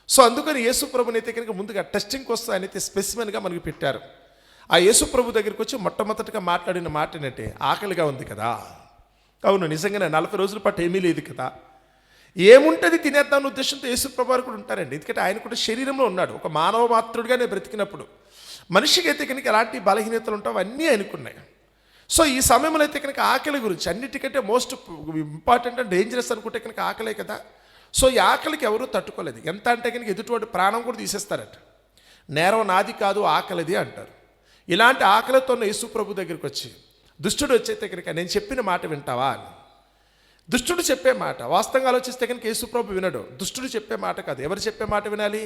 సో అందుకని యేసుప్రభుని అయితే కనుక ముందుగా టెస్టింగ్ కోసం ఆయన అయితే స్పెసిమెన్గా మనకి పెట్టారు. ఆ యేసుప్రభు దగ్గరికి వచ్చి మొట్టమొదటిగా మాట్లాడిన మాట ఏంటంటే ఆకలిగా ఉంది కదా. అవును, నిజంగానే 40 రోజుల పాటు ఏమీ లేదు కదా, ఏముంటుంది తినేద్దామన్న ఉద్దేశంతో యేసుప్రభు వారు కూడా ఉంటారండి. ఎందుకంటే ఆయన కూడా శరీరంలో ఉన్నాడు, ఒక మానవ మాత్రుడిగానే బ్రతికినప్పుడు మనిషికి అయితే కనుక ఎలాంటి బలహీనతలు ఉంటావు అన్నీ ఆయనకున్నాయి. సో ఈ సమయంలో అయితే కనుక ఆకలి గురించి అన్నిటికంటే మోస్ట్ ఇంపార్టెంట్ అండ్ డేంజరస్ అనుకుంటే కనుక ఆకలే కదా. సో ఈ ఆకలికి ఎవరూ తట్టుకోలేదు. ఎంత అంటే కనుక ఎదుటివాడి ప్రాణం కూడా తీసేస్తారట. నేరం నాది కాదు ఆకలిది అంటారు. ఇలాంటి ఆకలితో ఉన్న యేసుప్రభు దగ్గరికి వచ్చి దుష్టుడు వచ్చేస్తే కనుక నేను చెప్పిన మాట వింటావా అని. దుష్టుడు చెప్పే మాట వాస్తవంగా ఆలోచిస్తే కనుక యేసుప్రభు వినడు. దుష్టుడు చెప్పే మాట కాదు, ఎవరు చెప్పే మాట వినాలి.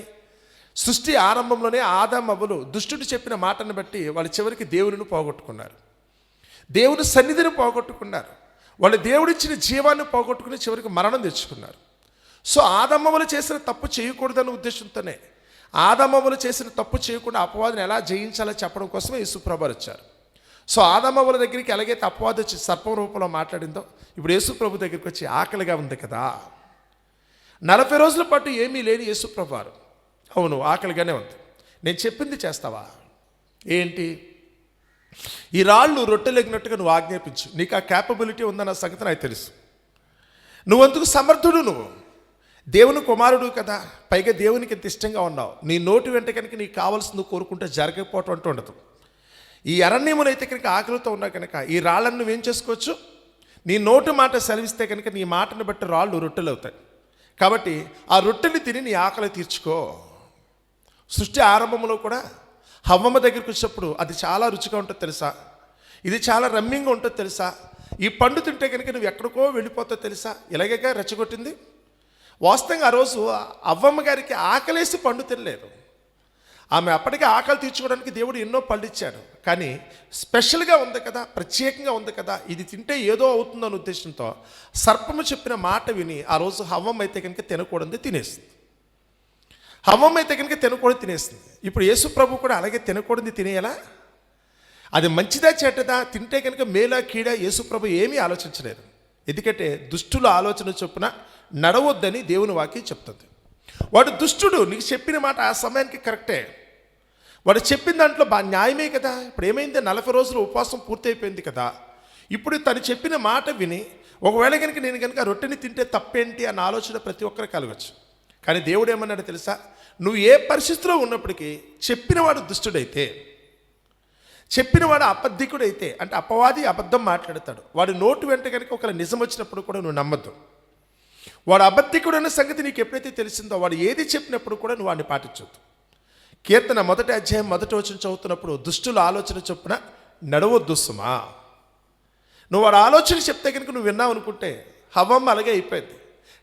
సృష్టి ఆరంభంలోనే ఆదాము అవ్వలు దుష్టుడు చెప్పిన మాటను బట్టి వాళ్ళు చివరికి దేవుని పోగొట్టుకున్నారు, దేవుని సన్నిధిని పోగొట్టుకున్నారు, వాళ్ళు దేవుడిచ్చిన జీవాన్ని పోగొట్టుకుని చివరికి మరణం తెచ్చుకున్నారు. సో ఆదమ్మవులు చేసిన తప్పు చేయకూడదన్న ఉద్దేశంతోనే ఆదమ్మవులు చేసిన తప్పు చేయకుండా అపవాదిని ఎలా జయించాలో చెప్పడం కోసమే యేసుప్రభు వచ్చారు. సో ఆదమ్మవుల దగ్గరికి ఎలాగైతే అపవాది వచ్చి సర్పం రూపంలో మాట్లాడిందో ఇప్పుడు యేసుప్రభు దగ్గరికి వచ్చి ఆకలిగా ఉంది కదా. 40 రోజుల పాటు ఏమీ లేని యేసుప్రభు వారు అవును ఆకలిగానే ఉంది, నేను చెప్పింది చేస్తావా ఏంటి, ఈ రాళ్ళు రొట్టెలెగినట్టుగా నువ్వు ఆజ్ఞాపించు, నీకు ఆ క్యాపబిలిటీ ఉందన్న సంగతి నాకు తెలుసు, నువ్వందుకు సమర్థుడు, నువ్వు దేవుని కుమారుడు కదా, పైగా దేవునికి ఎంత ఇష్టంగా ఉన్నావు, నీ నోటి వెంట కనుక నీకు కావాల్సింది కోరుకుంటే జరగకపోవటం అంటూ ఉండదు. ఈ అరణ్యమునైతే కనుక ఆకలితో ఉన్నా కనుక ఈ రాళ్ళను నువ్వేం చేసుకోవచ్చు, నీ నోటి మాట సెలవిస్తే కనుక నీ మాటను బట్టి రాళ్ళు రొట్టెలు అవుతాయి. కాబట్టి ఆ రొట్టెని తిని నీ ఆకలి తీర్చుకో. సృష్టి ఆరంభంలో కూడా హవ్వమ్మ దగ్గరికి వచ్చినప్పుడు అది చాలా రుచిగా ఉంటుంది తెలుసా, ఇది చాలా రమ్యంగా ఉంటుంది తెలుసా, ఈ పండు తింటే కనుక నువ్వు ఎక్కడికో వెళ్ళిపోతావు తెలుసా, ఇలాగేగా రెచ్చగొట్టింది. వాస్తవంగా ఆ రోజు అవ్వమ్మ గారికి ఆకలేసి పండు తినలేదు, ఆమె అప్పటికే ఆకలి తీర్చుకోవడానికి దేవుడు ఎన్నో పళ్ళు ఇచ్చాడు, కానీ స్పెషల్గా ఉంది కదా, ప్రత్యేకంగా ఉంది కదా, ఇది తింటే ఏదో అవుతుందన్న ఉద్దేశంతో సర్పము చెప్పిన మాట విని ఆ రోజు హవ్వమ్మ అయితే కనుక తినకూడదు తినేస్తుంది. హవ్వమ్మ అయితే కనుక తినకూడదు తినేస్తుంది. ఇప్పుడు యేసు ప్రభు కూడా అలాగే తినకూడదు తినేయాలా, అది మంచిదా చెడ్డదా, తింటే కనుక మేలా కీడా యేసు ప్రభు ఏమీ ఆలోచించలేదు. ఎందుకంటే దుష్టుల ఆలోచన చొప్పున నడవద్దని దేవుని వాక్యం చెప్తుంది. వాడు దుష్టుడు, నీకు చెప్పిన మాట ఆ సమయానికి కరెక్టే, వాడు చెప్పిన దాంట్లో న్యాయమే కదా. ఇప్పుడు ఏమైంది, 40 రోజులు ఉపవాసం పూర్తి అయిపోయింది కదా, ఇప్పుడు తను చెప్పిన మాట విని ఒకవేళ కనుక నేను కనుక రొట్టెని తింటే తప్పేంటి అన్న ఆలోచన ప్రతి ఒక్కరికి కలగచ్చు. కానీ దేవుడు ఏమన్నాడు తెలుసా? నువ్వు ఏ పరిస్థితిలో ఉన్నప్పటికీ చెప్పినవాడు దుష్టుడైతే, చెప్పినవాడు అబద్ధికుడైతే, అంటే అపవాది అబద్ధం మాట్లాడతాడు, వాడి నోటు వెంట కనుక ఒకవేళ నిజం వచ్చినప్పుడు కూడా నువ్వు నమ్మద్దు. వాడు అబద్ధికుడు అన్న సంగతి నీకు ఎప్పుడైతే తెలిసిందో వాడు ఏది చెప్పినప్పుడు కూడా నువ్వు వాడిని పాటించొద్దు. కీర్తన 1వ అధ్యాయం 1వ వచనం చదువుతున్నప్పుడు దుష్టుల ఆలోచన చొప్పున నడవద్దు సుమా. నువ్వు వాడు ఆలోచన చెప్తే కనుక నువ్వు విన్నావు అనుకుంటే హవ్వమ్మ అలాగే అయిపోయింది.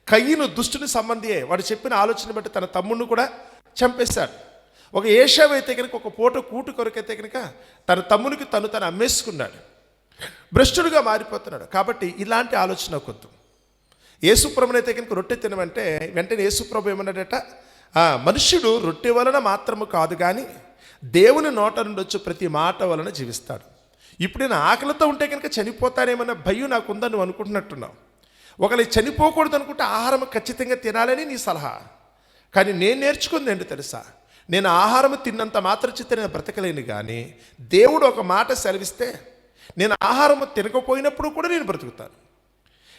కయ్యను దుష్టుని సంబంధియే, వాడు చెప్పిన ఆలోచన బట్టి తన తమ్ముడిని కూడా చంపేశాడు. ఒక ఏషావు అయితే కనుక ఒక పూట కూటు కొరకైతే కనుక తన తమ్మునికి తను అమ్మేసుకున్నాడు, భ్రష్టుడుగా మారిపోతున్నాడు. కాబట్టి ఇలాంటి ఆలోచన కొద్దు. యేసుప్రభుని అయితే కనుక రొట్టె తినమంటే వెంటనే యేసుప్రభు ఏమన్నాడట? మనుష్యుడు రొట్టె వలన మాత్రము కాదు కానీ దేవుని నోట నుండి వచ్చి ప్రతి మాట వలన జీవిస్తాడు. ఇప్పుడు నేను ఆకలితో ఉంటే కనుక చనిపోతానేమన్న భయం నాకు ఉందని నువ్వు అనుకుంటున్నట్టున్నావు. ఒకవేళ చనిపోకూడదు అనుకుంటే ఆహారం ఖచ్చితంగా తినాలని నీ సలహా. కానీ నేను నేర్చుకుంది ఏంటి తెలుసా? నేను ఆహారం తిన్నంత మాత్రం చేత నేను బ్రతకలేను, కానీ దేవుడు ఒక మాట సెలవిస్తే నేను ఆహారం తినకపోయినప్పుడు కూడా నేను బ్రతుకుతాను.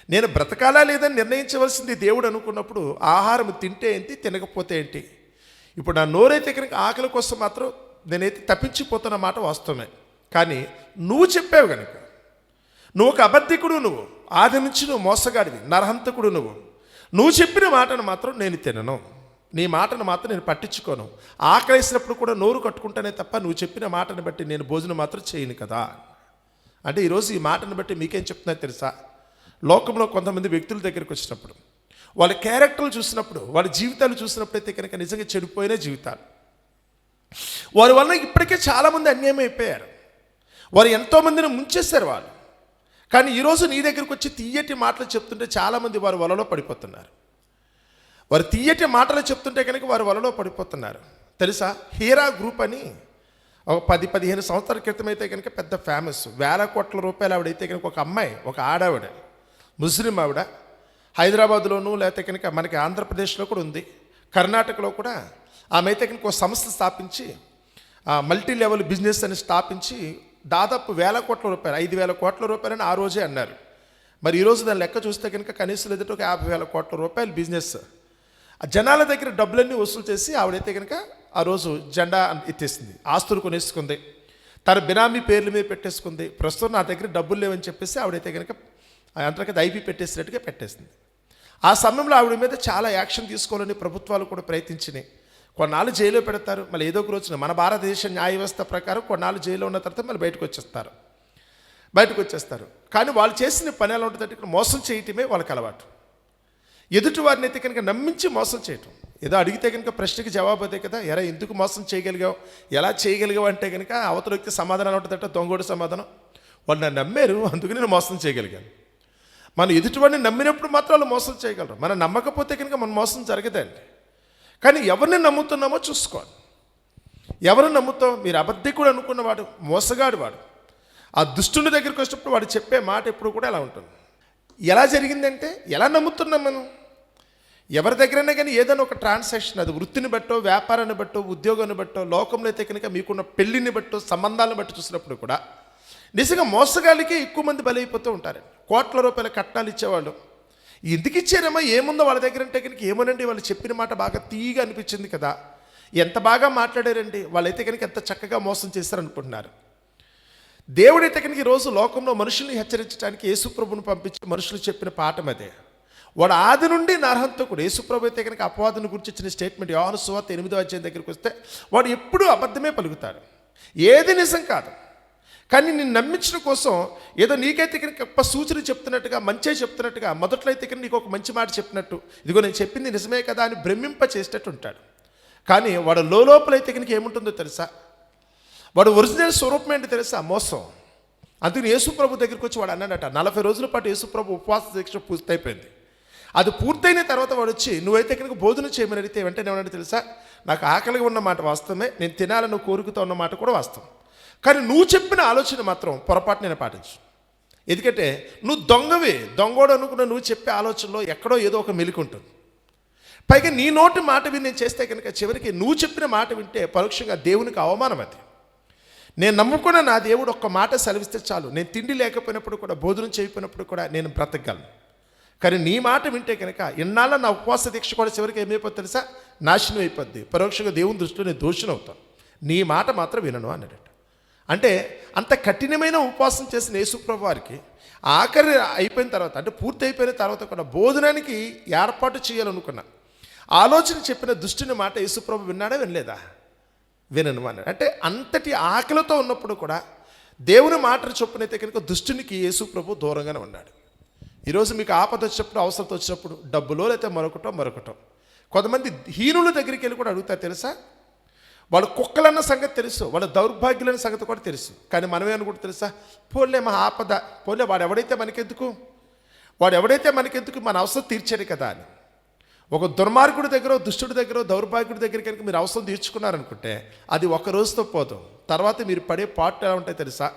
నేను బ్రతకాలా లేదని నిర్ణయించవలసింది దేవుడు అనుకున్నప్పుడు ఆహారం తింటే ఏంటి, తినకపోతే ఏంటి? ఇప్పుడు నా నోరైతే కనుక ఆకలి కోసం మాత్రం నేనైతే తప్పించిపోతున్న మాట వాస్తవమే. కానీ నువ్వు చెప్పావు కనుక, నువ్వు ఒక అబద్ధికుడు, నువ్వు ఆది నుంచి నువ్వు మోసగాడివి, నరహంతకుడు, నువ్వు చెప్పిన మాటను మాత్రం నేను తినను, నీ మాటను మాత్రం నేను పట్టించుకోను. ఆకలేసినప్పుడు కూడా నోరు కట్టుకుంటానే తప్ప నువ్వు చెప్పిన మాటను బట్టి నేను భోజనం మాత్రం చేయను కదా. అంటే ఈరోజు ఈ మాటను బట్టి మీకేం చెప్తున్నా తెలుసా? లోకంలో కొంతమంది వ్యక్తుల దగ్గరికి వచ్చినప్పుడు వాళ్ళ క్యారెక్టర్లు చూసినప్పుడు, వాళ్ళ జీవితాలు చూసినప్పుడైతే కనుక నిజంగా చెడిపోయిన జీవితాలు, వారి వల్ల ఇప్పటికే చాలామంది అన్యాయం అయిపోయారు. వారు ఎంతోమందిని ముంచేశారు వాళ్ళు. కానీ ఈరోజు నీ దగ్గరికి వచ్చి తీయటి మాటలు చెప్తుంటే చాలామంది వారి వలలో పడిపోతున్నారు. వారు తీయటి మాటలు చెప్తుంటే కనుక వారి వలలో పడిపోతున్నారు. తెలుసా? హీరా గ్రూప్ అని ఒక 10-15 సంవత్సరాల క్రితం అయితే కనుక పెద్ద ఫేమస్, వేల కోట్ల రూపాయలు ఆవిడైతే కనుక ఒక అమ్మాయి, ఒక ఆడావిడ, ముస్లిం ఆవిడ, హైదరాబాద్లోనూ లేకపోతే కనుక మనకి ఆంధ్రప్రదేశ్లో కూడా ఉంది, కర్ణాటకలో కూడా ఆమె అయితే కనుక ఒక సంస్థ స్థాపించి మల్టీ లెవెల్ బిజినెస్ అని స్థాపించి దాదాపు 1000 కోట్ల రూపాయలు, 5,000 కోట్ల రూపాయలని ఆ రోజే అన్నారు. మరి ఈరోజు దాని లెక్క చూస్తే కనుక కనీసం ఎదుట ఒక 50,000 కోట్ల రూపాయలు బిజినెస్. ఆ జనాల దగ్గర డబ్బులన్నీ వసూలు చేసి ఆవిడైతే కనుక ఆ రోజు జెండా ఎత్తేసింది, ఆస్తులు కొనేసుకుంది, తన బినామీ పేర్ల మీద పెట్టేసుకుంది. ప్రస్తుతం నా దగ్గర డబ్బులు లేవని చెప్పేసి ఆవిడైతే కనుక అంతర్గత ఐపీ పెట్టేసినట్టుగా పెట్టేసింది. ఆ సమయంలో ఆవిడ మీద చాలా యాక్షన్ తీసుకోవాలని ప్రభుత్వాలు కూడా ప్రయత్నించినాయి. కొన్నాళ్ళు జైల్లో పెడతారు, మళ్ళీ ఏదో ఒక రోజున మన భారతదేశ న్యాయ వ్యవస్థ ప్రకారం కొన్నాళ్ళు జైల్లో ఉన్న తర్వాత మళ్ళీ బయటకు వచ్చేస్తారు. కానీ వాళ్ళు చేసిన పని ఎలా ఉంటుందంటే ఇక్కడ మోసం చేయటమే వాళ్ళకి అలవాటు. ఎదుటి వారిని అయితే కనుక నమ్మించి మోసం చేయటం. ఏదో అడిగితే కనుక ప్రశ్నకి జవాబు అదే కదా, ఎరా ఎందుకు మోసం చేయగలిగావు, ఎలా చేయగలిగావు అంటే కనుక అవతల వ్యక్తి సమాధానం ఉంటుందట, దొంగోడు సమాధానం. వాళ్ళు నన్ను నమ్మారు, అందుకు నేను మోసం చేయగలిగాను. మనం ఎదుటివాడిని నమ్మినప్పుడు మాత్రం వాళ్ళు మోసం చేయగలరు. మనం నమ్మకపోతే కనుక మన మోసం జరగదండి. కానీ ఎవరిని నమ్ముతున్నామో చూసుకోవాలి. ఎవరిని నమ్ముతాం? మీరు అబద్ధికుడు అనుకున్నవాడు, మోసగాడు వాడు, ఆ దుష్టుని దగ్గరికి వచ్చినప్పుడు వాడు చెప్పే మాట ఎప్పుడు కూడా ఎలా ఉంటుంది. ఎలా జరిగిందంటే ఎలా నమ్ముతున్నాం మనం? ఎవరి దగ్గరైనా కానీ ఏదైనా ఒక ట్రాన్సాక్షన్, అది వృత్తిని బట్టో, వ్యాపారాన్ని బట్టో, ఉద్యోగాన్ని బట్టో, లోకంలో అయితే కనుక మీకున్న పెళ్లిని బట్టో, సంబంధాలను బట్టి చూసినప్పుడు కూడా నిజంగా మోసగాళ్ళకే ఎక్కువ మంది బలైపోతూ ఉంటారు. కోట్ల రూపాయల కట్నాలు ఇచ్చేవాళ్ళు ఎందుకు ఇచ్చారేమో, ఏముందో వాళ్ళ దగ్గర అంటే కనుక ఏమోనండి, వాళ్ళు చెప్పిన మాట బాగా తీయగా అనిపించింది కదా, ఎంత బాగా మాట్లాడారండి, వాళ్ళైతే కనుక ఎంత చక్కగా మోసం చేస్తారనుకుంటున్నారు. దేవుడైతే కనుక ఈరోజు లోకంలో మనుషుల్ని హెచ్చరించడానికి యేసుప్రభుని పంపించి మనుషులు చెప్పిన పాఠం అదే. వాడు ఆది నుండి నరహంతకుడు. యేసుప్రభు అయితే కనుక అపవాదుని గురించి ఇచ్చిన స్టేట్మెంట్ యోహాను సువార్త 8వ అధ్యాయం దగ్గరికి వస్తే వాడు ఎప్పుడూ అబద్ధమే పలుకుతాడు, ఏది నిజం కాదు. కానీ నేను నమ్మించడం కోసం ఏదో నీకైతే కనుక గొప్ప సూచన చెప్తున్నట్టుగా, మంచే చెప్తున్నట్టుగా, మొదట్లో అయితే కనుక నీకు ఒక మంచి మాట చెప్పినట్టు, ఇదిగో నేను చెప్పింది నిజమే కదా అని భ్రమింప చేసేటట్టు ఉంటాడు. కానీ వాడు లోపలైతే కనుక ఏముంటుందో తెలుసా? వాడు ఒరిజినల్ స్వరూపం ఏంటి తెలుసా? మోసం. అందుకని యేసుప్రభు దగ్గరికి వచ్చి వాడు అన్నాడట, 40 రోజుల పాటు యేసుప్రభు ఉపవాస దీక్ష పూర్తయిపోయింది. అది పూర్తయిన తర్వాత వాడు వచ్చి నువ్వైతే కనుక భోజనం చేయమని అడిగితే వెంటనే ఏమన్నా తెలుసా? నాకు ఆకలిగా ఉన్న మాట వాస్తవమే, నేను తినాలని కోరుకుతా ఉన్న మాట కూడా వాస్తవం. కానీ నువ్వు చెప్పిన ఆలోచన మాత్రం పొరపాటు నేను పాటించు. ఎందుకంటే నువ్వు దొంగవి, దొంగోడు అనుకున్న నువ్వు చెప్పే ఆలోచనలో ఎక్కడో ఏదో ఒక మెలికి ఉంటుంది. పైగా నీ నోటి మాట విని నేను చేస్తే కనుక చివరికి నువ్వు చెప్పిన మాట వింటే పరోక్షంగా దేవునికి అవమానం అది. నేను నమ్ముకున్న నా దేవుడు ఒక్క మాట సెలవిస్తే చాలు, నేను తిండి లేకపోయినప్పుడు కూడా, భోజనం చేయకపోయినప్పుడు కూడా నేను బ్రతకగలను. కానీ నీ మాట వింటే కనుక ఇన్నాళ్ళ నా ఉపవాస దీక్ష కూడా చివరికి ఏమైపోతుంది తెలుసా? నాశనం అయిపోద్ది. పరోక్షంగా దేవుని దృష్టిలో నేను దోషుని అవుతాను. నీ మాట మాత్రం వినను అన్నాడట. అంటే అంత కఠినమైన ఉపవాసం చేసిన యేసుప్రభు వారికి ఆఖరి అయిపోయిన తర్వాత, అంటే పూర్తి అయిపోయిన తర్వాత కూడా భోజనానికి ఏర్పాటు చేయాలనుకున్నా ఆలోచన చెప్పిన దుష్టుని మాట యేసుప్రభు విన్నాడా, వినలేదా? వినను అన్నాడు. అంటే అంతటి ఆకలితో ఉన్నప్పుడు కూడా దేవుని మాటను చొప్పునైతే కనుక దుష్టునికి యేసుప్రభు దూరంగానే ఉన్నాడు. ఈరోజు మీకు ఆపద వచ్చినప్పుడు, అవసరం వచ్చినప్పుడు, డబ్బులో లేకపోతే మరొకటం కొంతమంది హీనుల దగ్గరికి వెళ్ళి కూడా అడుగుతారు తెలుసా? వాళ్ళ కుక్కలన్న సంగతి తెలుసు, వాళ్ళ దౌర్భాగ్యులన్న సంగతి కూడా తెలుసు. కానీ మనమే అనుకుంటే తెలుసా, పోలే మా ఆపద, పోలే వాడు ఎవడైతే మనకెందుకు, మన అవసరం తీర్చాడు కదా అని. ఒక దుర్మార్గుడి దగ్గర, దుష్టుడి దగ్గర, దౌర్భాగ్యుడి దగ్గర కనుక మీరు అవసరం తీర్చుకున్నారనుకుంటే అది ఒక రోజుతో పోదు. తర్వాత మీరు పడే పాటలు ఎలా ఉంటాయి తెలుసా?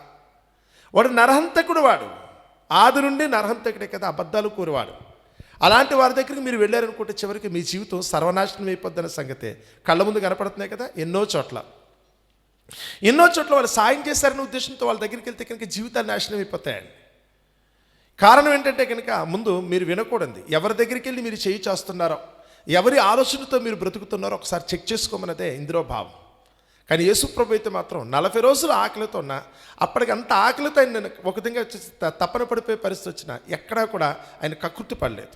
వాడు నరహంతకుడు, వాడు ఆది నుండి నరహంతకుడే కదా, అబద్ధాలు కూరవాడు. అలాంటి వారి దగ్గరికి మీరు వెళ్ళారనుకుంటే చివరికి మీ జీవితం సర్వనాశనం అయిపోద్దన్న సంగతే కళ్ళ ముందు కనపడుతున్నాయి కదా. ఎన్నో చోట్ల వాళ్ళు సాయం చేశారనే ఉద్దేశంతో వాళ్ళ దగ్గరికి వెళ్తే కనుక జీవితాలు నాశనం అయిపోతాయండి. కారణం ఏంటంటే కనుక ముందు మీరు వినకూడదు. ఎవరి దగ్గరికి వెళ్ళి మీరు చేయి చేస్తున్నారో, ఎవరి ఆలోచనతో మీరు బ్రతుకుతున్నారో ఒకసారి చెక్ చేసుకోమన్నదే ఇందులో భావం. కానీ యేసుప్రభు అయితే మాత్రం 40 రోజులు ఆకలితో ఉన్నా, అప్పటికి అంత ఆకలితో ఆయన ఒక విధంగా తప్పన పడిపోయే పరిస్థితి వచ్చినా ఎక్కడా కూడా ఆయన కకృతి పడలేదు.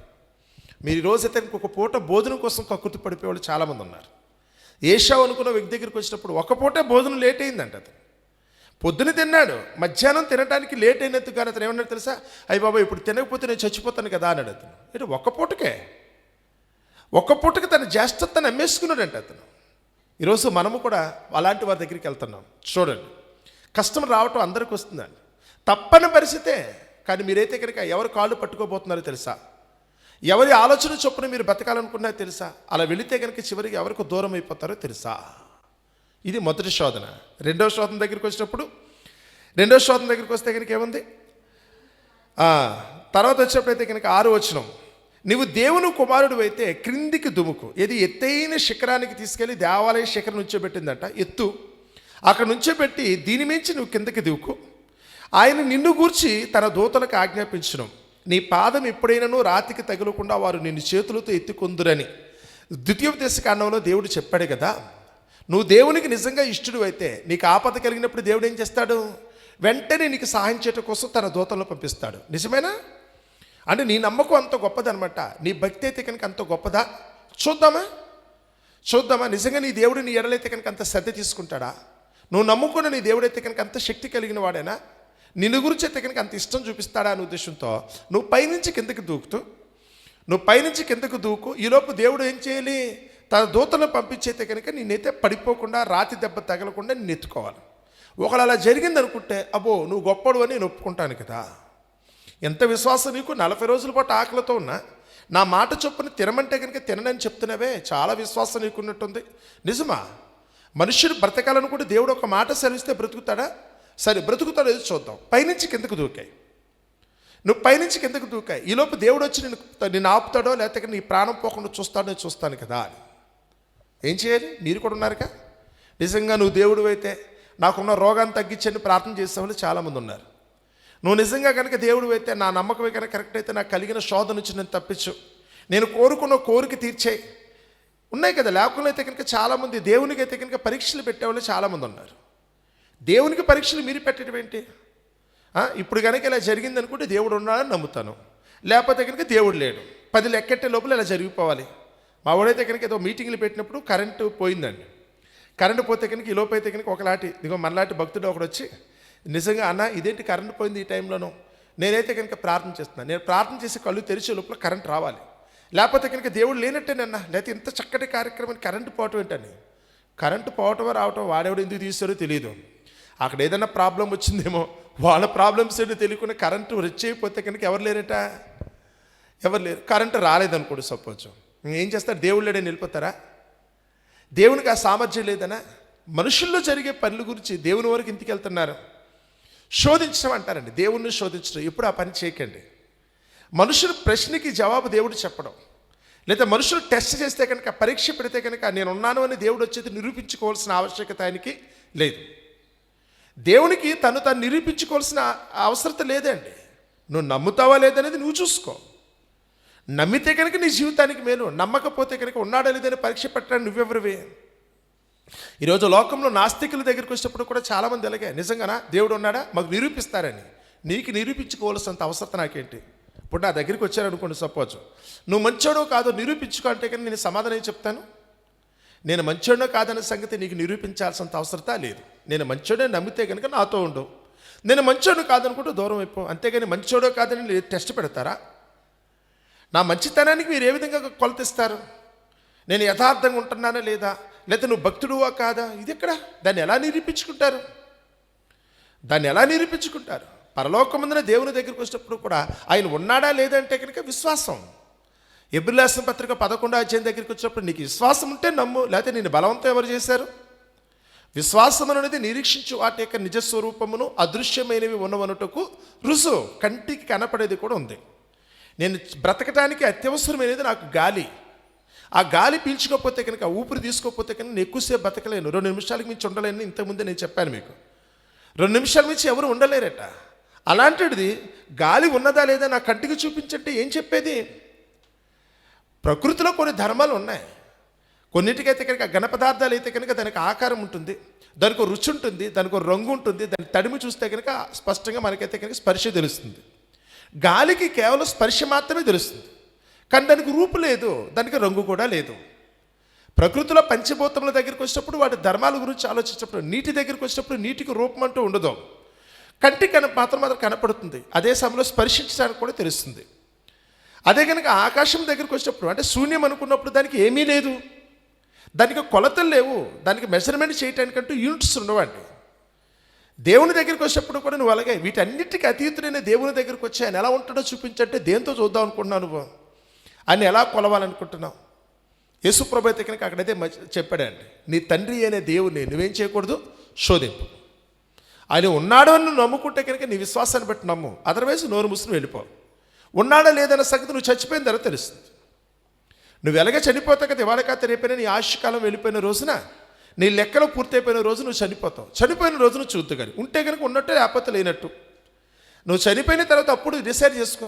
మీరు ఈరోజైతే ఒక పూట భోజనం కోసం కకృతి పడిపోయే వాళ్ళు చాలామంది ఉన్నారు. ఏషావు అనుకున్న వ్యక్తి దగ్గరికి వచ్చినప్పుడు ఒక పూటే భోజనం లేట్ అయిందంట. అతను పొద్దున తిన్నాడు, మధ్యాహ్నం తినడానికి లేట్ అయినందుకు కానీ అతను ఏమన్నాడు తెలుసా? అయ్య బాబా ఇప్పుడు తినకపోతే నేను చచ్చిపోతాను కదా అన్నాడు అతను. అంటే ఒక్క పూటకి తన జ్యేష్ఠతను అమ్మేసుకున్నాడంట అతను. ఈరోజు మనము కూడా అలాంటి వారి దగ్గరికి వెళ్తున్నాం. చూడండి, కష్టం రావటం అందరికీ వస్తుందండి, తప్పని పరిస్థితే. కానీ మీరైతే కనుక ఎవరు కాళ్ళు పట్టుకోబోతున్నారో తెలుసా? ఎవరి ఆలోచన చొప్పున మీరు బతకాలనుకున్నారో తెలుసా? అలా వెళితే కనుక చివరికి ఎవరికి దూరం అయిపోతారో తెలుసా? ఇది మొదటి శోధన. రెండో శోధన దగ్గరికి వస్తే కనుక ఏముంది? తర్వాత వచ్చేప్పుడైతే కనుక 6వ వచనం, నీవు దేవుని కుమారుడు అయితే క్రిందికి దుముకు. ఇది ఎత్తైన శిఖరానికి తీసుకెళ్ళి దేవాలయ శిఖరం నుంచోబెట్టిందట. ఎత్తు అక్కడ నుంచోబెట్టి దీని మించి నువ్వు కిందకి దివుకు. ఆయన నిన్ను గూర్చి తన దూతలకు ఆజ్ఞాపించును, నీ పాదం ఎప్పుడైనాను రాతికి తగులకుండా వారు నిన్ను చేతులతో ఎత్తుకొందురని ద్వితీయోపదేశకాండంలో దేవుడు చెప్పాడు కదా. నువ్వు దేవునికి నిజంగా ఇష్టడు అయితే నీకు ఆపద కలిగినప్పుడు దేవుడు ఏం చేస్తాడు? వెంటనే నీకు సహాయం చేయడం కోసం తన దూతలను పంపిస్తాడు. నిజమేనా? అంటే నీ నమ్మకం అంత గొప్పదనమాట. నీ భక్తి అయితే కనుక అంత గొప్పదా? చూద్దామా నిజంగా నీ దేవుడు నీ ఎడలైతే కనుక అంత శ్రద్ధ తీసుకుంటాడా? నువ్వు నమ్ముకున్న నీ దేవుడైతే కనుక అంత శక్తి కలిగిన వాడేనా? నిన్ను గురించి అయితే కనుక అంత ఇష్టం చూపిస్తాడా అనే ఉద్దేశంతో నువ్వు పైనుంచి కిందకు దూకు. ఈలోపు దేవుడు ఏం చేయాలి? తన దూతలను పంపించైతే కనుక నిన్నైతే పడిపోకుండా, రాతి దెబ్బ తగలకుండా నిన్ను ఎత్తుకోవాలి. ఒకవేళ అలా జరిగిందనుకుంటే అబ్బో నువ్వు గొప్పడు అని నేను ఒప్పుకుంటాను కదా. ఎంత విశ్వాసం నీకు! 40 రోజుల పాటు ఆకలితో ఉన్నా నా మాట చొప్పున తినమంటే కనుక తిననని చెప్తున్నావే, చాలా విశ్వాసం నీకున్నట్టుంది. నిజమా? మనుష్యుడు బ్రతకాలనుకుంటే దేవుడు ఒక మాట సెలవిస్తే బ్రతుకుతాడా? సరే బ్రతుకుతాడు, ఏదో చూద్దాం. పైనుంచి కిందకు దూకాయి. ఈలోపు దేవుడు వచ్చి నిన్ను ఆపుతాడో లేకపోతే నీ ప్రాణం పోకుండా చూస్తాను కదా అని ఏం చేయాలి? మీరు కూడా ఉన్నారుగా. నిజంగా నువ్వు దేవుడు అయితే నాకున్న రోగాన్ని తగ్గించని ప్రార్థన చేసే వాళ్ళు చాలామంది ఉన్నారు. నువ్వు నిజంగా కనుక దేవుడు అయితే, నా నమ్మకమే కనుక కరెక్ట్ అయితే నాకు కలిగిన శోధన నుంచి నేను తప్పించు, నేను కోరుకున్న కోరిక తీర్చేయి ఉన్నాయి కదా. లేకుండా అయితే కనుక చాలామంది దేవునికి అయితే కనుక పరీక్షలు పెట్టేవాళ్ళు చాలామంది ఉన్నారు. దేవునికి పరీక్షలు మీరు పెట్టడం ఏంటి? ఇప్పుడు కనుక ఇలా జరిగింది అనుకుంటే దేవుడు ఉన్నాడని నమ్ముతాను, లేకపోతే కనుక దేవుడు లేడు. 10 లెక్కెట్టే లోపల ఇలా జరిగిపోవాలి. మా వాడైతే కనుక ఏదో మీటింగ్లు పెట్టినప్పుడు కరెంటు పోయిందండి. కరెంటు పోతే కనుక ఈ లోపు అయితే కనుక ఒకలాంటి మనలాంటి భక్తుడు ఒకడు వచ్చి, నిజంగా అన్న ఇదేంటి కరెంటు పోయింది ఈ టైంలోనూ? నేనైతే కనుక ప్రార్థన చేస్తున్నాను. నేను ప్రార్థన చేసి కళ్ళు తెరిచే లోపల కరెంట్ రావాలి, లేకపోతే కనుక దేవుడు లేనట్టేనన్నా. లేకపోతే ఇంత చక్కటి కార్యక్రమాన్ని కరెంటు పోవటం ఏంటని. కరెంటు పోవటం రావటం వాడెవడు ఎందుకు తీస్తారో తెలియదు. అక్కడ ఏదైనా ప్రాబ్లం వచ్చిందేమో, వాళ్ళ ప్రాబ్లమ్స్ ఏంటో తెలియకుండా కరెంటు రిచ్ అయిపోతే కనుక ఎవరు లేరు. కరెంటు రాలేదనుకోడు సపోజ్, ఏం చేస్తారు? దేవుడు లేడని వెళ్ళిపోతారా? దేవునికి ఆ సామర్థ్యం లేదనా? మనుషుల్లో జరిగే పనుల గురించి దేవుని వరకు ఇంటికి వెళ్తున్నారు. శోధించడం అంటారండి, దేవుణ్ణి శోధించడం. ఎప్పుడు ఆ పని చేయకండి. మనుషుల ప్రశ్నకి జవాబు దేవుడు చెప్పడం, లేదా మనుషులు టెస్ట్ చేస్తే కనుక, పరీక్ష పెడితే కనుక నేను ఉన్నాను అని దేవుడు వచ్చేది నిరూపించుకోవాల్సిన ఆవశ్యకత ఆయనకి లేదు. దేవునికి తను నిరూపించుకోవాల్సిన అవసరత లేదండి. నువ్వు నమ్ముతావా లేదనేది నువ్వు చూసుకో. నమ్మితే కనుక నీ జీవితానికి మేలు, నమ్మకపోతే కనుక ఉన్నాడా లేదని పరీక్ష పెట్టడానికి నువ్వెవరివే? ఈరోజు లోకంలో నాస్తికుల దగ్గరికి వచ్చినప్పుడు కూడా చాలామంది అలాగే, నిజంగానా దేవుడు ఉన్నాడా మాకు నిరూపిస్తారని. నీకు నిరూపించుకోవాల్సినంత అవసరం నాకేంటి? ఇప్పుడు నా దగ్గరికి వచ్చారనుకోండి, సపోజ్ నువ్వు మంచోడో కాదో నిరూపించుకో అంటే కానీ నేను సమాధానం చెప్తాను. నేను మంచోడో కాదనే సంగతి నీకు నిరూపించాల్సినంత అవసరత లేదు. నేను మంచోడే నమ్మితే కనుక నాతో ఉండవు, నేను మంచోడు కాదనుకుంటూ దూరం అయిపో. అంతేగాని మంచోడో కాదని టెస్ట్ పెడతారా? నా మంచితనానికి మీరు ఏ విధంగా కొలతిస్తారు? నేను యథార్థంగా ఉంటున్నానా లేదా, లేదా నువ్వు భక్తుడువా కాదా? ఇది ఎక్కడ? దాన్ని ఎలా నిరూపించుకుంటారు? పరలోకమందున దేవుని దగ్గరికి వచ్చినప్పుడు కూడా ఆయన ఉన్నాడా లేదంటే కనుక విశ్వాసం. ఎబ్రిల్ రాసిన పత్రిక 11వ అధ్యాయం దగ్గరికి వచ్చినప్పుడు నీకు విశ్వాసం ఉంటే నమ్ము, లేకపోతే నేను బలవంతం ఎవరు చేశారు? విశ్వాసం అనేది నిరీక్షించు వాటి యొక్క నిజస్వరూపమును అదృశ్యమైనవి ఉన్నవనుటకు రుజువు. కంటికి కనపడేది కూడా ఉంది. నేను బ్రతకటానికి అత్యవసరమైనది నాకు గాలి. ఆ గాలి పీల్చుకోకపోతే కనుక, ఊపిరి తీసుకోకపోతే కనుక నేను ఎక్కువసేపు బతకలేను. 2 నిమిషాలకు మించి ఉండలేను. ఇంతకుముందే నేను చెప్పాను మీకు, 2 నిమిషాల మించి ఎవరు ఉండలేరట. అలాంటిది గాలి ఉన్నదా లేదా నా కంటికి చూపించంటే ఏం చెప్పేది? ప్రకృతిలో కొన్ని ధర్మాలు ఉన్నాయి. కొన్నిటికైతే కనుక ఘన పదార్థాలు అయితే కనుక దానికి ఆకారం ఉంటుంది, దానికి ఒక రుచి ఉంటుంది, దానికి ఒక రంగు ఉంటుంది. దాన్ని తడిమి చూస్తే కనుక స్పష్టంగా మనకైతే కనుక స్పర్శ తెలుస్తుంది. గాలికి కేవలం స్పర్శ మాత్రమే తెలుస్తుంది, కానీ దానికి రూపు లేదు, దానికి రంగు కూడా లేదు. ప్రకృతిలో పంచభూతముల దగ్గరికి వచ్చినప్పుడు వాటి ధర్మాల గురించి ఆలోచించినప్పుడు, నీటి దగ్గరికి వచ్చినప్పుడు నీటికి రూపం అంటూ ఉండదు, కంటికి మాత్రం కనపడుతుంది. అదే సమయంలో స్పర్శించడానికి కూడా తెలుస్తుంది. అదే కనుక ఆకాశం దగ్గరికి వచ్చినప్పుడు, అంటే శూన్యం అనుకున్నప్పుడు దానికి ఏమీ లేదు, దానికి కొలతలు లేవు, దానికి మెజర్మెంట్ చేయటానికంటూ యూనిట్స్ ఉండవండి. దేవుని దగ్గరికి వచ్చేటప్పుడు కూడా నువ్వు అలాగే వీటన్నిటికీ అతీతుడైన దేవుని దగ్గరికి వచ్చి ఆయన ఎలా ఉంటాడో చూపించంటే దేంతో చూద్దాం అనుకుంటున్నావు? నువ్వు ఆయన ఎలా కొలవాలనుకుంటున్నావు? యేసుప్రభు అయితే కనుక అక్కడైతే చెప్పాడండి, నీ తండ్రి అనే దేవుని నువ్వేం చేయకూడదు, శోధింపు. ఆయన ఉన్నాడు అని నువ్వు నమ్ముకుంటే కనుక నీ విశ్వాసాన్ని బట్టి నమ్ము, అదర్వైజ్ నోరు మూసుకుని వెళ్ళిపోవు. ఉన్నాడా లేదన్న సంగతి నువ్వు చచ్చిపోయిన తర్వాత తెలుస్తుంది. నువ్వు ఎలాగే చనిపోతావు కదా, ఇవాళ కాస్త రేపైనా నీ ఆయుష్కాలం వెళ్ళిపోయిన రోజున, నీ లెక్కలో పూర్తయిపోయిన రోజు నువ్వు చనిపోతావు. చనిపోయిన రోజు నువ్వు చూద్దు కానీ ఉంటే కనుక ఉన్నట్టు, లేకపోతే లేనట్టు. నువ్వు చనిపోయిన తర్వాత అప్పుడు డిసైడ్ చేసుకో.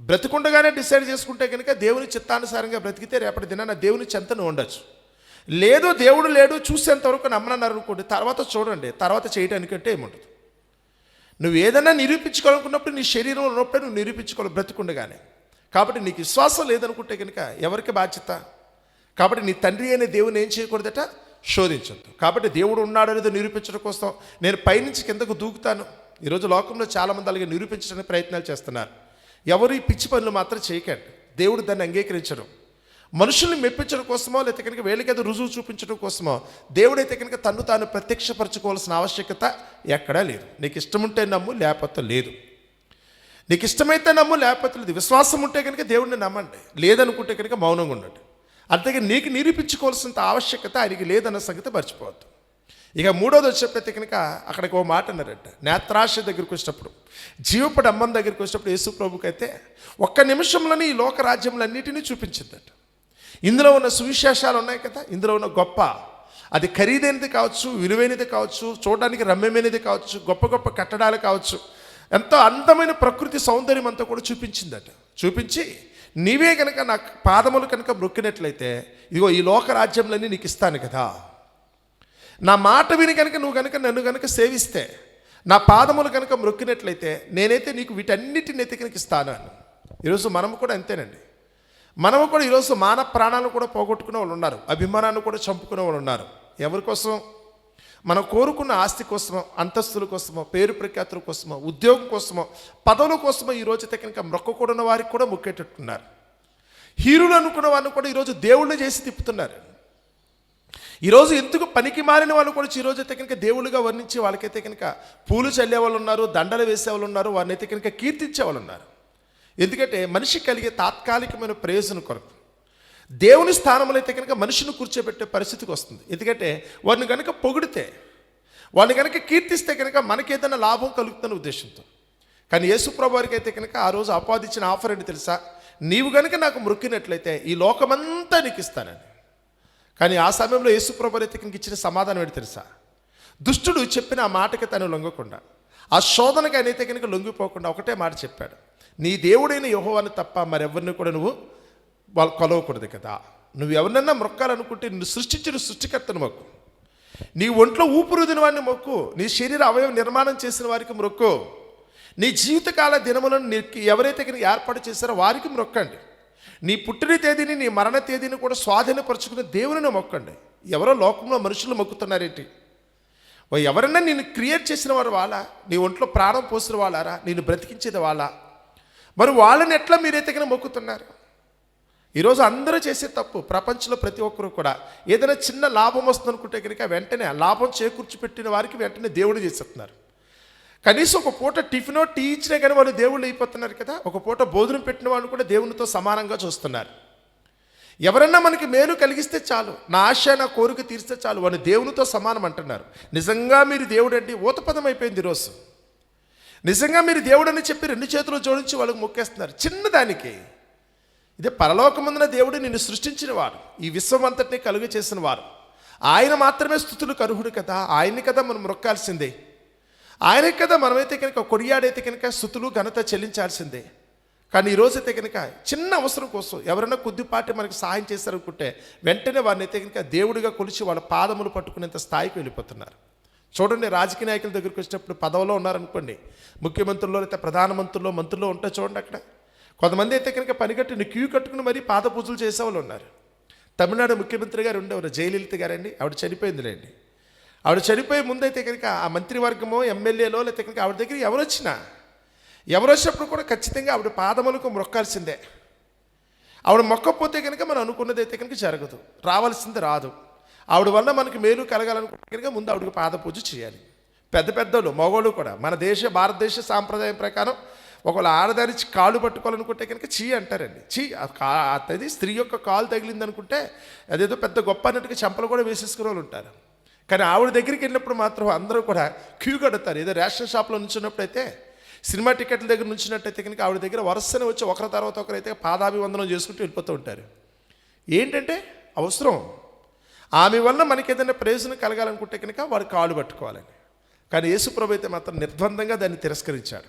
బ్రతికుండగానే డిసైడ్ చేసుకుంటే కనుక దేవుని చిత్తానుసారంగా బ్రతికితే రేపటి దినాన దేవుని చెంత నువ్వు ఉండొచ్చు. లేదు దేవుడు లేడు చూసేంతవరకు నమ్మనన్నారు అనుకోండి, తర్వాత చూడండి, తర్వాత చేయడానికంటే ఏముండదు. నువ్వు ఏదైనా నిరూపించుకోవాలనుకున్నప్పుడు నీ శరీరంలో ఉన్నప్పుడే నువ్వు నిరూపించుకోవాలి బ్రతికుండగానే. కాబట్టి నీకు విశ్వాసం లేదనుకుంటే కనుక ఎవరికి బాధ్యత? కాబట్టి నీ తండ్రి అనే దేవుని ఏం చేయకూడదట, శోధించొద్దు. కాబట్టి దేవుడు ఉన్నాడు అనేది నిరూపించడం కోసం నేను పైనుంచి కిందకు దూకుతాను. ఈరోజు లోకంలో చాలామంది అలాగే నిరూపించడానికి ప్రయత్నాలు చేస్తున్నారు. ఎవరు ఈ పిచ్చి పనులు మాత్రం చేయకండి. దేవుడు దాన్ని అంగీకరించడం, మనుషుల్ని మెప్పించడం కోసమో, లేకపోతే కనుక వేలికేదో రుజువు చూపించడం కోసమో దేవుడైతే కనుక తన్ను తాను ప్రత్యక్షపరచుకోవాల్సిన ఆవశ్యకత ఎక్కడా లేదు. నీకు ఇష్టం ఉంటే నమ్ము, లేకపోతే లేదు. నీకు ఇష్టమైతే నమ్ము, లేకపోతే లేదు. విశ్వాసం ఉంటే కనుక దేవుడిని నమ్మండి, లేదనుకుంటే కనుక మౌనంగా ఉండండి. అంతేగా నీకు నిరూపించుకోవాల్సినంత ఆవశ్యకత ఆయనకి లేదన్న సంగతి మర్చిపోవద్దు. ఇక మూడోది వచ్చేటప్పుడు కనుక అక్కడికి ఓ మాట అన్నారంట, నేత్రాశ దగ్గరికి వచ్చినప్పుడు, జీవపడి అమ్మం దగ్గరికి వచ్చినప్పుడు యేసు ప్రభుకి అయితే ఒక్క నిమిషంలోనే ఈ లోక రాజ్యములన్నిటినీ చూపించిందట. ఇందులో ఉన్న సువిశేషాలు ఉన్నాయి కదా, ఇందులో ఉన్న గొప్ప, అది ఖరీదైనది కావచ్చు, విలువైనది కావచ్చు, చూడడానికి రమ్యమైనది కావచ్చు, గొప్ప గొప్ప కట్టడాలు కావచ్చు, ఎంతో అందమైన ప్రకృతి సౌందర్యం అంతా కూడా చూపించిందట. చూపించి నీవే కనుక నా పాదములు కనుక మొక్కినట్లయితే ఇదిగో ఈ లోక రాజ్యంలన్నీ నీకు ఇస్తాను కదా. నా మాట విని కనుక నువ్వు కనుక నన్ను కనుక సేవిస్తే, నా పాదములు కనుక మొక్కినట్లయితే నేనైతే నీకు వీటన్నిటిని కనుక ఇస్తాను అని. ఈరోజు మనము కూడా అంతేనండి. మనము కూడా ఈరోజు మానవ ప్రాణాలను కూడా పోగొట్టుకునే వాళ్ళు ఉన్నారు, అభిమానాన్ని కూడా చంపుకునే వాళ్ళు ఉన్నారు. ఎవరి కోసం? మనం కోరుకున్న ఆస్తి కోసమో, అంతస్తుల కోసమో, పేరు ప్రఖ్యాతుల కోసమో, ఉద్యోగం కోసమో, పదవుల కోసమో ఈరోజు కనుక మొక్కకూడని వారికి కూడా మొక్కేటట్టున్నారు. హీరోలు అనుకున్న వాళ్ళు కూడా ఈరోజు దేవుళ్ళు చేసి తిప్పుతున్నారు. ఈరోజు ఎందుకు పనికి మారిన వాళ్ళు కూడా ఈరోజు అయితే కనుక దేవుళ్ళుగా వర్ణించి వాళ్ళకైతే కనుక పూలు చల్లే వాళ్ళు ఉన్నారు, దండలు వేసే వాళ్ళు ఉన్నారు, వారిని అయితే కనుక కీర్తించే వాళ్ళు ఉన్నారు. ఎందుకంటే మనిషి కలిగే తాత్కాలికమైన ప్రయోజనం కొరకు దేవుని స్థానంలో అయితే కనుక మనిషిని కూర్చోబెట్టే పరిస్థితికి వస్తుంది. ఎందుకంటే వారిని కనుక పొగిడితే, వారిని కనుక కీర్తిస్తే కనుక మనకేదైనా లాభం కలుగుతున్న ఉద్దేశంతో. కానీ యేసుప్రభు వారికి అయితే కనుక ఆ రోజు ఆపాదించిన ఆఫర్ ఏంటి తెలుసా? నీవు కనుక నాకు మొక్కినట్లయితే ఈ లోకమంతా నీకు ఇస్తానని. కానీ ఆ సమయంలో యేసుప్రభు అయితే కనుక ఇచ్చిన సమాధానం ఏంటి తెలుసా? దుష్టుడు చెప్పిన ఆ మాటకి తను లొంగకుండా, ఆ శోధనకి అయితే కనుక లొంగిపోకుండా ఒకటే మాట చెప్పాడు, నీ దేవుడైన యెహోవాను తప్ప మరెవరిని కూడా నువ్వు కొలవకూడదు కదా. నువ్వు ఎవరినన్నా మొక్కాలనుకుంటే నిన్ను సృష్టించిన సృష్టికర్తను మొక్కు, నీ ఒంట్లో ఊపిరిదిన వాడిని మొక్కు, నీ శరీర అవయవ నిర్మాణం చేసిన వారికి మొక్కు, నీ జీవితకాల దినములను నీకు ఎవరైతే కనుక ఏర్పాటు చేశారో వారికి మొక్కండి, నీ పుట్టిన తేదీని నీ మరణ తేదీని కూడా స్వాధీనపరుచుకునే దేవుని మొక్కండి. ఎవరో లోకంలో మనుషులు మొక్కుతున్నారేంటి? ఎవరన్నా నిన్ను క్రియేట్ చేసిన వారు వాళ్ళ, నీ ఒంట్లో ప్రాణం పోసిన వాళ్ళారా, నిన్ను బ్రతికించేది వాళ్ళ, మరి వాళ్ళని ఎట్లా మీరైతే కనుక మొక్కుతున్నారు? ఈరోజు అందరూ చేసే తప్పు, ప్రపంచంలో ప్రతి ఒక్కరు కూడా ఏదైనా చిన్న లాభం వస్తుంది అనుకుంటే కనుక వెంటనే లాభం చేకూర్చి పెట్టిన వారికి వెంటనే దేవుడు చేసేస్తున్నారు. కనీసం ఒక పూట టిఫినో టీ ఇచ్చినా కానీ వాళ్ళు దేవుళ్ళు అయిపోతున్నారు కదా. ఒక పూట భోజనం పెట్టిన వాళ్ళు కూడా దేవునితో సమానంగా చూస్తున్నారు. ఎవరన్నా మనకి మేలు కలిగిస్తే చాలు, నా ఆశ నా కోరిక తీరిస్తే చాలు, వాళ్ళు దేవునితో సమానం అంటున్నారు. నిజంగా మీరు దేవుడు అంటే ఊతపదం అయిపోయింది ఈరోజు. నిజంగా మీరు దేవుడు అని చెప్పి రెండు చేతులు జోడించి వాళ్ళకి మొక్కేస్తున్నారు చిన్నదానికి. ఇదే పరలోకమందున దేవుడు నిన్ను సృష్టించిన వాడు, ఈ విశ్వం అంతటినీ కలుగు చేసిన వారు, ఆయన మాత్రమే స్తుతులకు అర్హుడు కదా. ఆయన్ని కదా మనం మొక్కాల్సిందే, ఆయనకి కదా మనమైతే కనుక కొడియాడైతే కనుక స్తుతులు ఘనత చెల్లించాల్సిందే. కానీ ఈరోజైతే కనుక చిన్న అవసరం కోసం ఎవరైనా కొద్దిపాటి మనకి సహాయం చేశారనుకుంటే వెంటనే వారిని అయితే కనుక దేవుడిగా కొలిచి వాళ్ళ పాదములు పట్టుకునేంత స్థాయికి వెళ్ళిపోతున్నారు. చూడండి, రాజకీయ నాయకుల దగ్గరికి వచ్చినప్పుడు పదవిలో ఉన్నారనుకోండి, ముఖ్యమంత్రుల్లో లేకపోతే ప్రధానమంత్రుల్లో మంత్రుల్లో ఉంటే చూడండి, అక్కడ కొంతమంది అయితే కనుక పనిగట్టుని క్యూ కట్టుకుని మరీ పాద పూజలు చేసేవాళ్ళు ఉన్నారు. తమిళనాడు ముఖ్యమంత్రి గారు ఉండేవారు జయలలిత గారండి, ఆవిడ చనిపోయిందిలేండి. ఆవిడ చనిపోయే ముందైతే కనుక ఆ మంత్రివర్గమో ఎమ్మెల్యేలో లేకపోతే కనుక ఆవిడ దగ్గర ఎవరు వచ్చినప్పుడు కూడా ఖచ్చితంగా ఆవిడ పాదములకు మొక్కాల్సిందే. ఆవిడ మొక్కపోతే కనుక మనం అనుకున్నది అయితే కనుక జరగదు, రావాల్సింది రాదు. ఆవిడ వల్ల మనకి మేలు కలగాలనుకుంటే కనుక ముందు ఆవిడకి పాద పూజ చేయాలి. పెద్ద పెద్దోళ్ళు మగవాళ్ళు కూడా మన భారతదేశ సాంప్రదాయం ప్రకారం ఒకవేళ ఆడదారి కాళ్ళు పట్టుకోవాలనుకుంటే కనుక చీ అంటారండి. అది స్త్రీ యొక్క కాలు తగిలింది అనుకుంటే అదేదో పెద్ద గొప్ప అన్నట్టుగా చెంపలు కూడా వేసేసుకునే వాళ్ళు ఉంటారు. కానీ ఆవిడ దగ్గరికి వెళ్ళినప్పుడు మాత్రం అందరూ కూడా క్యూ కడతారు. ఏదో రేషన్ షాప్లో నుంచున్నప్పుడు అయితే, సినిమా టికెట్ల దగ్గర నుంచినట్టయితే కనుక ఆవిడ దగ్గర వరుసనే వచ్చి ఒకరి తర్వాత ఒకరైతే పాదాభివందనం చేసుకుంటూ వెళ్ళిపోతూ ఉంటారు. ఏంటంటే అవసరం, ఆమె వల్ల మనకి ఏదైనా ప్రయోజనం కలగాలనుకుంటే కనుక వాడు కాళ్ళు పట్టుకోవాలని. కానీ యేసుప్రభు అయితే మాత్రం నిర్బంధంగా దాన్ని తిరస్కరించాడు.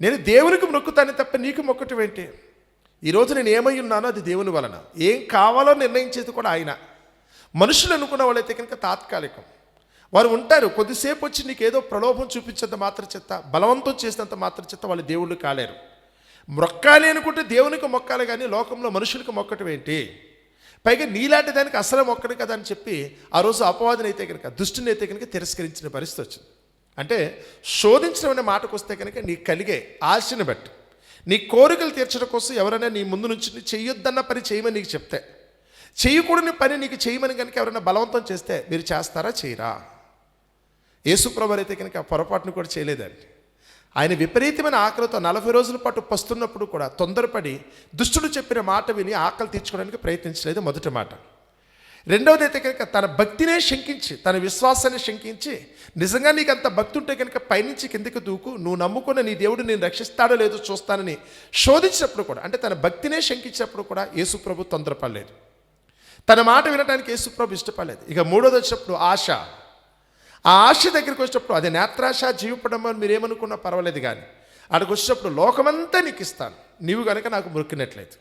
నేను దేవునికి మొక్కుతాను తప్ప నీకు మొక్కటం ఏంటి? ఈరోజు నేను ఏమై ఉన్నానో అది దేవుని వలన, ఏం కావాలో నిర్ణయించేది కూడా ఆయన. మనుషులు అనుకున్న వాళ్ళైతే కనుక తాత్కాలికం, వారు ఉంటారు కొద్దిసేపు వచ్చి నీకు ఏదో ప్రలోభం చూపించేంత మాత్రం చేత, బలవంతం చేసినంత మాత్రం చేత వాళ్ళు దేవుళ్ళు కాలేరు. మొక్కాలి అనుకుంటే దేవునికి మొక్కాలి, కానీ లోకంలో మనుషులకు మొక్కటం ఏంటి? పైగా నీలాంటి దానికి అసలు మొక్కడు కదా అని చెప్పి ఆ రోజు అపవాదిని అయితే కనుక, దుష్టుని అయితే కనుక తిరస్కరించిన పరిస్థితి వచ్చింది. అంటే శోధించడం అనే మాటకు వస్తే కనుక నీకు కలిగే ఆశని బట్టి, నీ కోరికలు తీర్చడం కోసం ఎవరైనా నీ ముందు నుంచి చెయ్యొద్దన్న పని చేయమని నీకు చెప్తే, చేయకూడని పని నీకు చేయమని కనుక ఎవరైనా బలవంతం చేస్తే మీరు చేస్తారా చేయరా? యేసుప్రభు అయితే కనుక పొరపాటును కూడా చేయలేదండి. ఆయన విపరీతమైన ఆకలితో 40 రోజుల పాటు పస్తున్నప్పుడు కూడా తొందరపడి దుష్టుడు చెప్పిన మాట విని ఆకలి తీర్చుకోవడానికి ప్రయత్నించలేదు. మొదటి మాట. రెండవది అయితే కనుక తన భక్తినే శంకించి, తన విశ్వాసాన్ని శంకించి, నిజంగా నీకు అంత భక్తి ఉంటే కనుక పైనుంచి కిందకి దూకు, నువ్వు నమ్ముకున్న నీ దేవుడు నేను రక్షిస్తాడో లేదో చూస్తానని శోధించినప్పుడు కూడా, అంటే తన భక్తినే శంకించినప్పుడు కూడా యేసుప్రభు తొందరపడలేదు. తన మాట వినడానికి యేసుప్రభు ఇష్టపడలేదు. ఇక మూడోది వచ్చినప్పుడు ఆశ. ఆ ఆశ దగ్గరికి వచ్చినప్పుడు అది నేత్రాశ, జీవపడమ అని మీరేమనుకున్నా పర్వాలేదు, కానీ అక్కడికి వచ్చినప్పుడు లోకమంతా నీకు ఇస్తాను నీవు కనుక నాకు మొక్కినట్లయితే,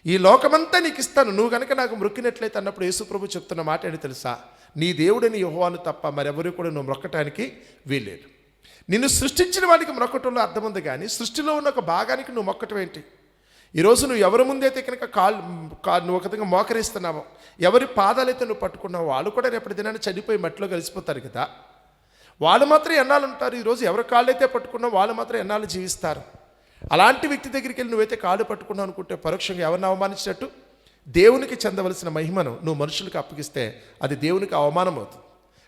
ఈ లోకమంతా నీకు ఇస్తాను నువ్వు కనుక నాకు మొక్కినట్లయితే అన్నప్పుడు యేసుప్రభు చెప్తున్న మాట ఏంటి తెలుసా? నీ దేవుడిని యెహోవాను తప్ప మరెవరు కూడా నువ్వు మొక్కటానికి వీల్లేదు. నిన్ను సృష్టించిన వాడికి మొక్కటంలో అర్థం ఉంది, కానీ సృష్టిలో ఉన్న ఒక భాగానికి నువ్వు మొక్కటం ఏంటి? ఈరోజు నువ్వు ఎవరి ముందైతే కనుక నువ్వు ఒక విధంగా మోకరిస్తున్నావో, ఎవరి పాదాలైతే నువ్వు పట్టుకున్నావో వాళ్ళు కూడా రేపటి దినాన్ని చనిపోయి మట్టిలో కలిసిపోతారు కదా. వాళ్ళు మాత్రం ఎన్నాళ్ళు ఉంటారు? ఈరోజు ఎవరి కాళ్ళైతే పట్టుకున్నావో వాళ్ళు మాత్రం ఎన్నాళ్ళు జీవిస్తారు? అలాంటి వ్యక్తి దగ్గరికి వెళ్ళి నువ్వైతే కాళ్ళు పట్టుకున్నావు అనుకుంటే పరోక్షంగా ఎవరిని అవమానించినట్టు? దేవునికి చెందవలసిన మహిమను నువ్వు మనుషులకు అప్పగిస్తే అది దేవునికి అవమానం అవుతుంది.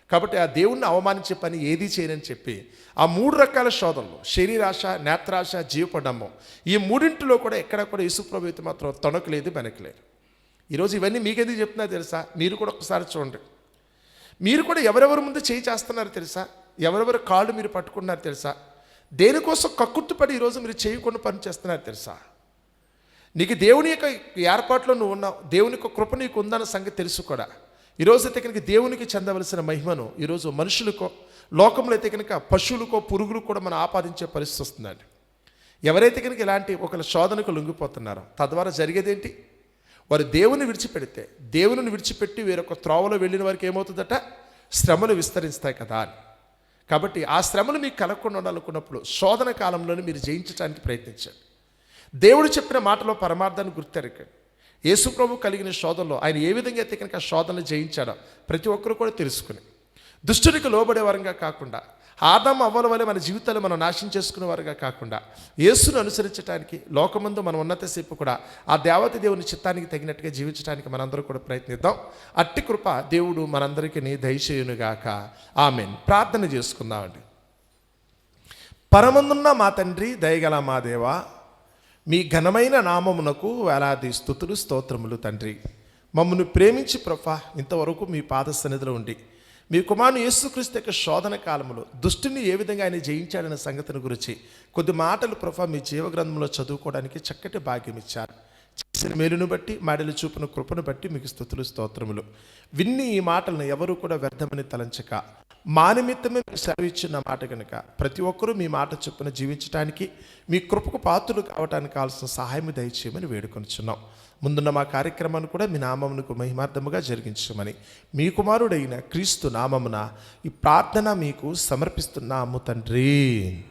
కాబట్టి ఆ దేవుణ్ణి అవమానించే పని ఏదీ చేయనని చెప్పి ఆ 3 రకాల శోధనలు, శరీరాశ, నేత్రాశ, జీవపడము, ఈ మూడింటిలో కూడా ఎక్కడ కూడా యేసుప్రభు అయితే మాత్రం తొణకలేదు, వెనకలేదు. ఈరోజు ఇవన్నీ మీకెందుకు చెప్తున్నా తెలుసా? మీరు కూడా ఒకసారి చూడండి. మీరు కూడా ఎవరెవరి ముందు చేయి చేస్తున్నారు తెలుసా? ఎవరెవరి కాళ్ళు మీరు పట్టుకున్నారు తెలుసా? దేనికోసం కక్కుర్తుపడి ఈరోజు మీరు చేయకుండా పని చేస్తున్నారు తెలుసా? నీకు దేవుని యొక్క ఏర్పాట్లో నువ్వు ఉన్నావు, దేవుని యొక్క కృప నీకు ఉందన్న సంగతి తెలుసు కూడా, ఈరోజు అయితే కనుక దేవునికి చెందవలసిన మహిమను ఈరోజు మనుషులకో, లోకంలో అయితే కనుక పశువులకో, పురుగులకు కూడా మనం ఆపాదించే పరిస్థితి వస్తుందండి. ఎవరైతే కనుక ఇలాంటి ఒక శోధనకు లొంగిపోతున్నారో తద్వారా జరిగేదేంటి? వారు దేవుని విడిచిపెడితే, దేవుని విడిచిపెట్టి వేరొక త్రోవలో వెళ్ళిన వారికి ఏమవుతుందట? శ్రమలు విస్తరిస్తాయి కదా అని. కాబట్టి ఆ శ్రమలు మీకు కలగకుండా ఉండాలనుకున్నప్పుడు శోధన కాలంలోనే మీరు జయించడానికి ప్రయత్నించండి. దేవుడు చెప్పిన మాటలో పరమార్థాన్ని గుర్తెరగండి. యేసు ప్రభు కలిగిన శోధనలో ఆయన ఏ విధంగా అయితే కనుక శోధనలు జయించాడో ప్రతి ఒక్కరు కూడా తెలుసుకుని, దుష్టునికి లోబడే వరంగా కాకుండా, ఆదాము అవ్వల వలె మన జీవితాలు మనం నాశనం చేసుకునే వారుగా కాకుండా, యేసును అనుసరించడానికి లోకమందు మనం ఉన్నంతసేపు కూడా ఆ దేవత దేవుని చిత్తానికి తగినట్టుగా జీవించడానికి మనందరూ కూడా ప్రయత్నిద్దాం. అట్టి కృప దేవుడు మనందరికీ దయచేయునుగాక. ఆమేన్. ప్రార్థన చేసుకుందామండి. పరమందున్న మా తండ్రి, దయగల మా దేవా, మీ ఘనమైన నామమునకు వేలాది స్తుతులు స్తోత్రములు తండ్రి. మమ్మల్ని ప్రేమించి ప్రభా ఇంతవరకు మీ పాద సన్నిధిలో ఉండి మీ కుమారుని యేసుక్రీస్తు యొక్క శోధన కాలంలో దుష్టుని ఏ విధంగా ఆయన జయించాడనే సంగతిని గురించి కొద్ది మాటలు ప్రభా మీ జీవగ్రంథంలో చదువుకోవడానికి చక్కటి భాగ్యం ఇచ్చారు. చేసిన మేలును బట్టి, మాడలు చూపిన కృపను బట్టి మీకు స్తుతులు స్తోత్రములు. విన్ని ఈ మాటలను ఎవరు కూడా వ్యర్థమని తలంచక మా నిమిత్తమే మీరు సెలవిచ్చిన మాట కనుక ప్రతి ఒక్కరూ మీ మాట చొప్పున జీవించడానికి, మీ కృపకు పాత్రలు కావటానికి కావాల్సిన సహాయం దయచేయమని వేడుకొనిచున్నాం. ముందున్న మా కార్యక్రమాన్ని కూడా మీ నామమునకు మహిమార్థముగా జరిగించమని మీ కుమారుడైన క్రీస్తు నామమున ఈ ప్రార్థన మీకు సమర్పిస్తున్నాము తండ్రి.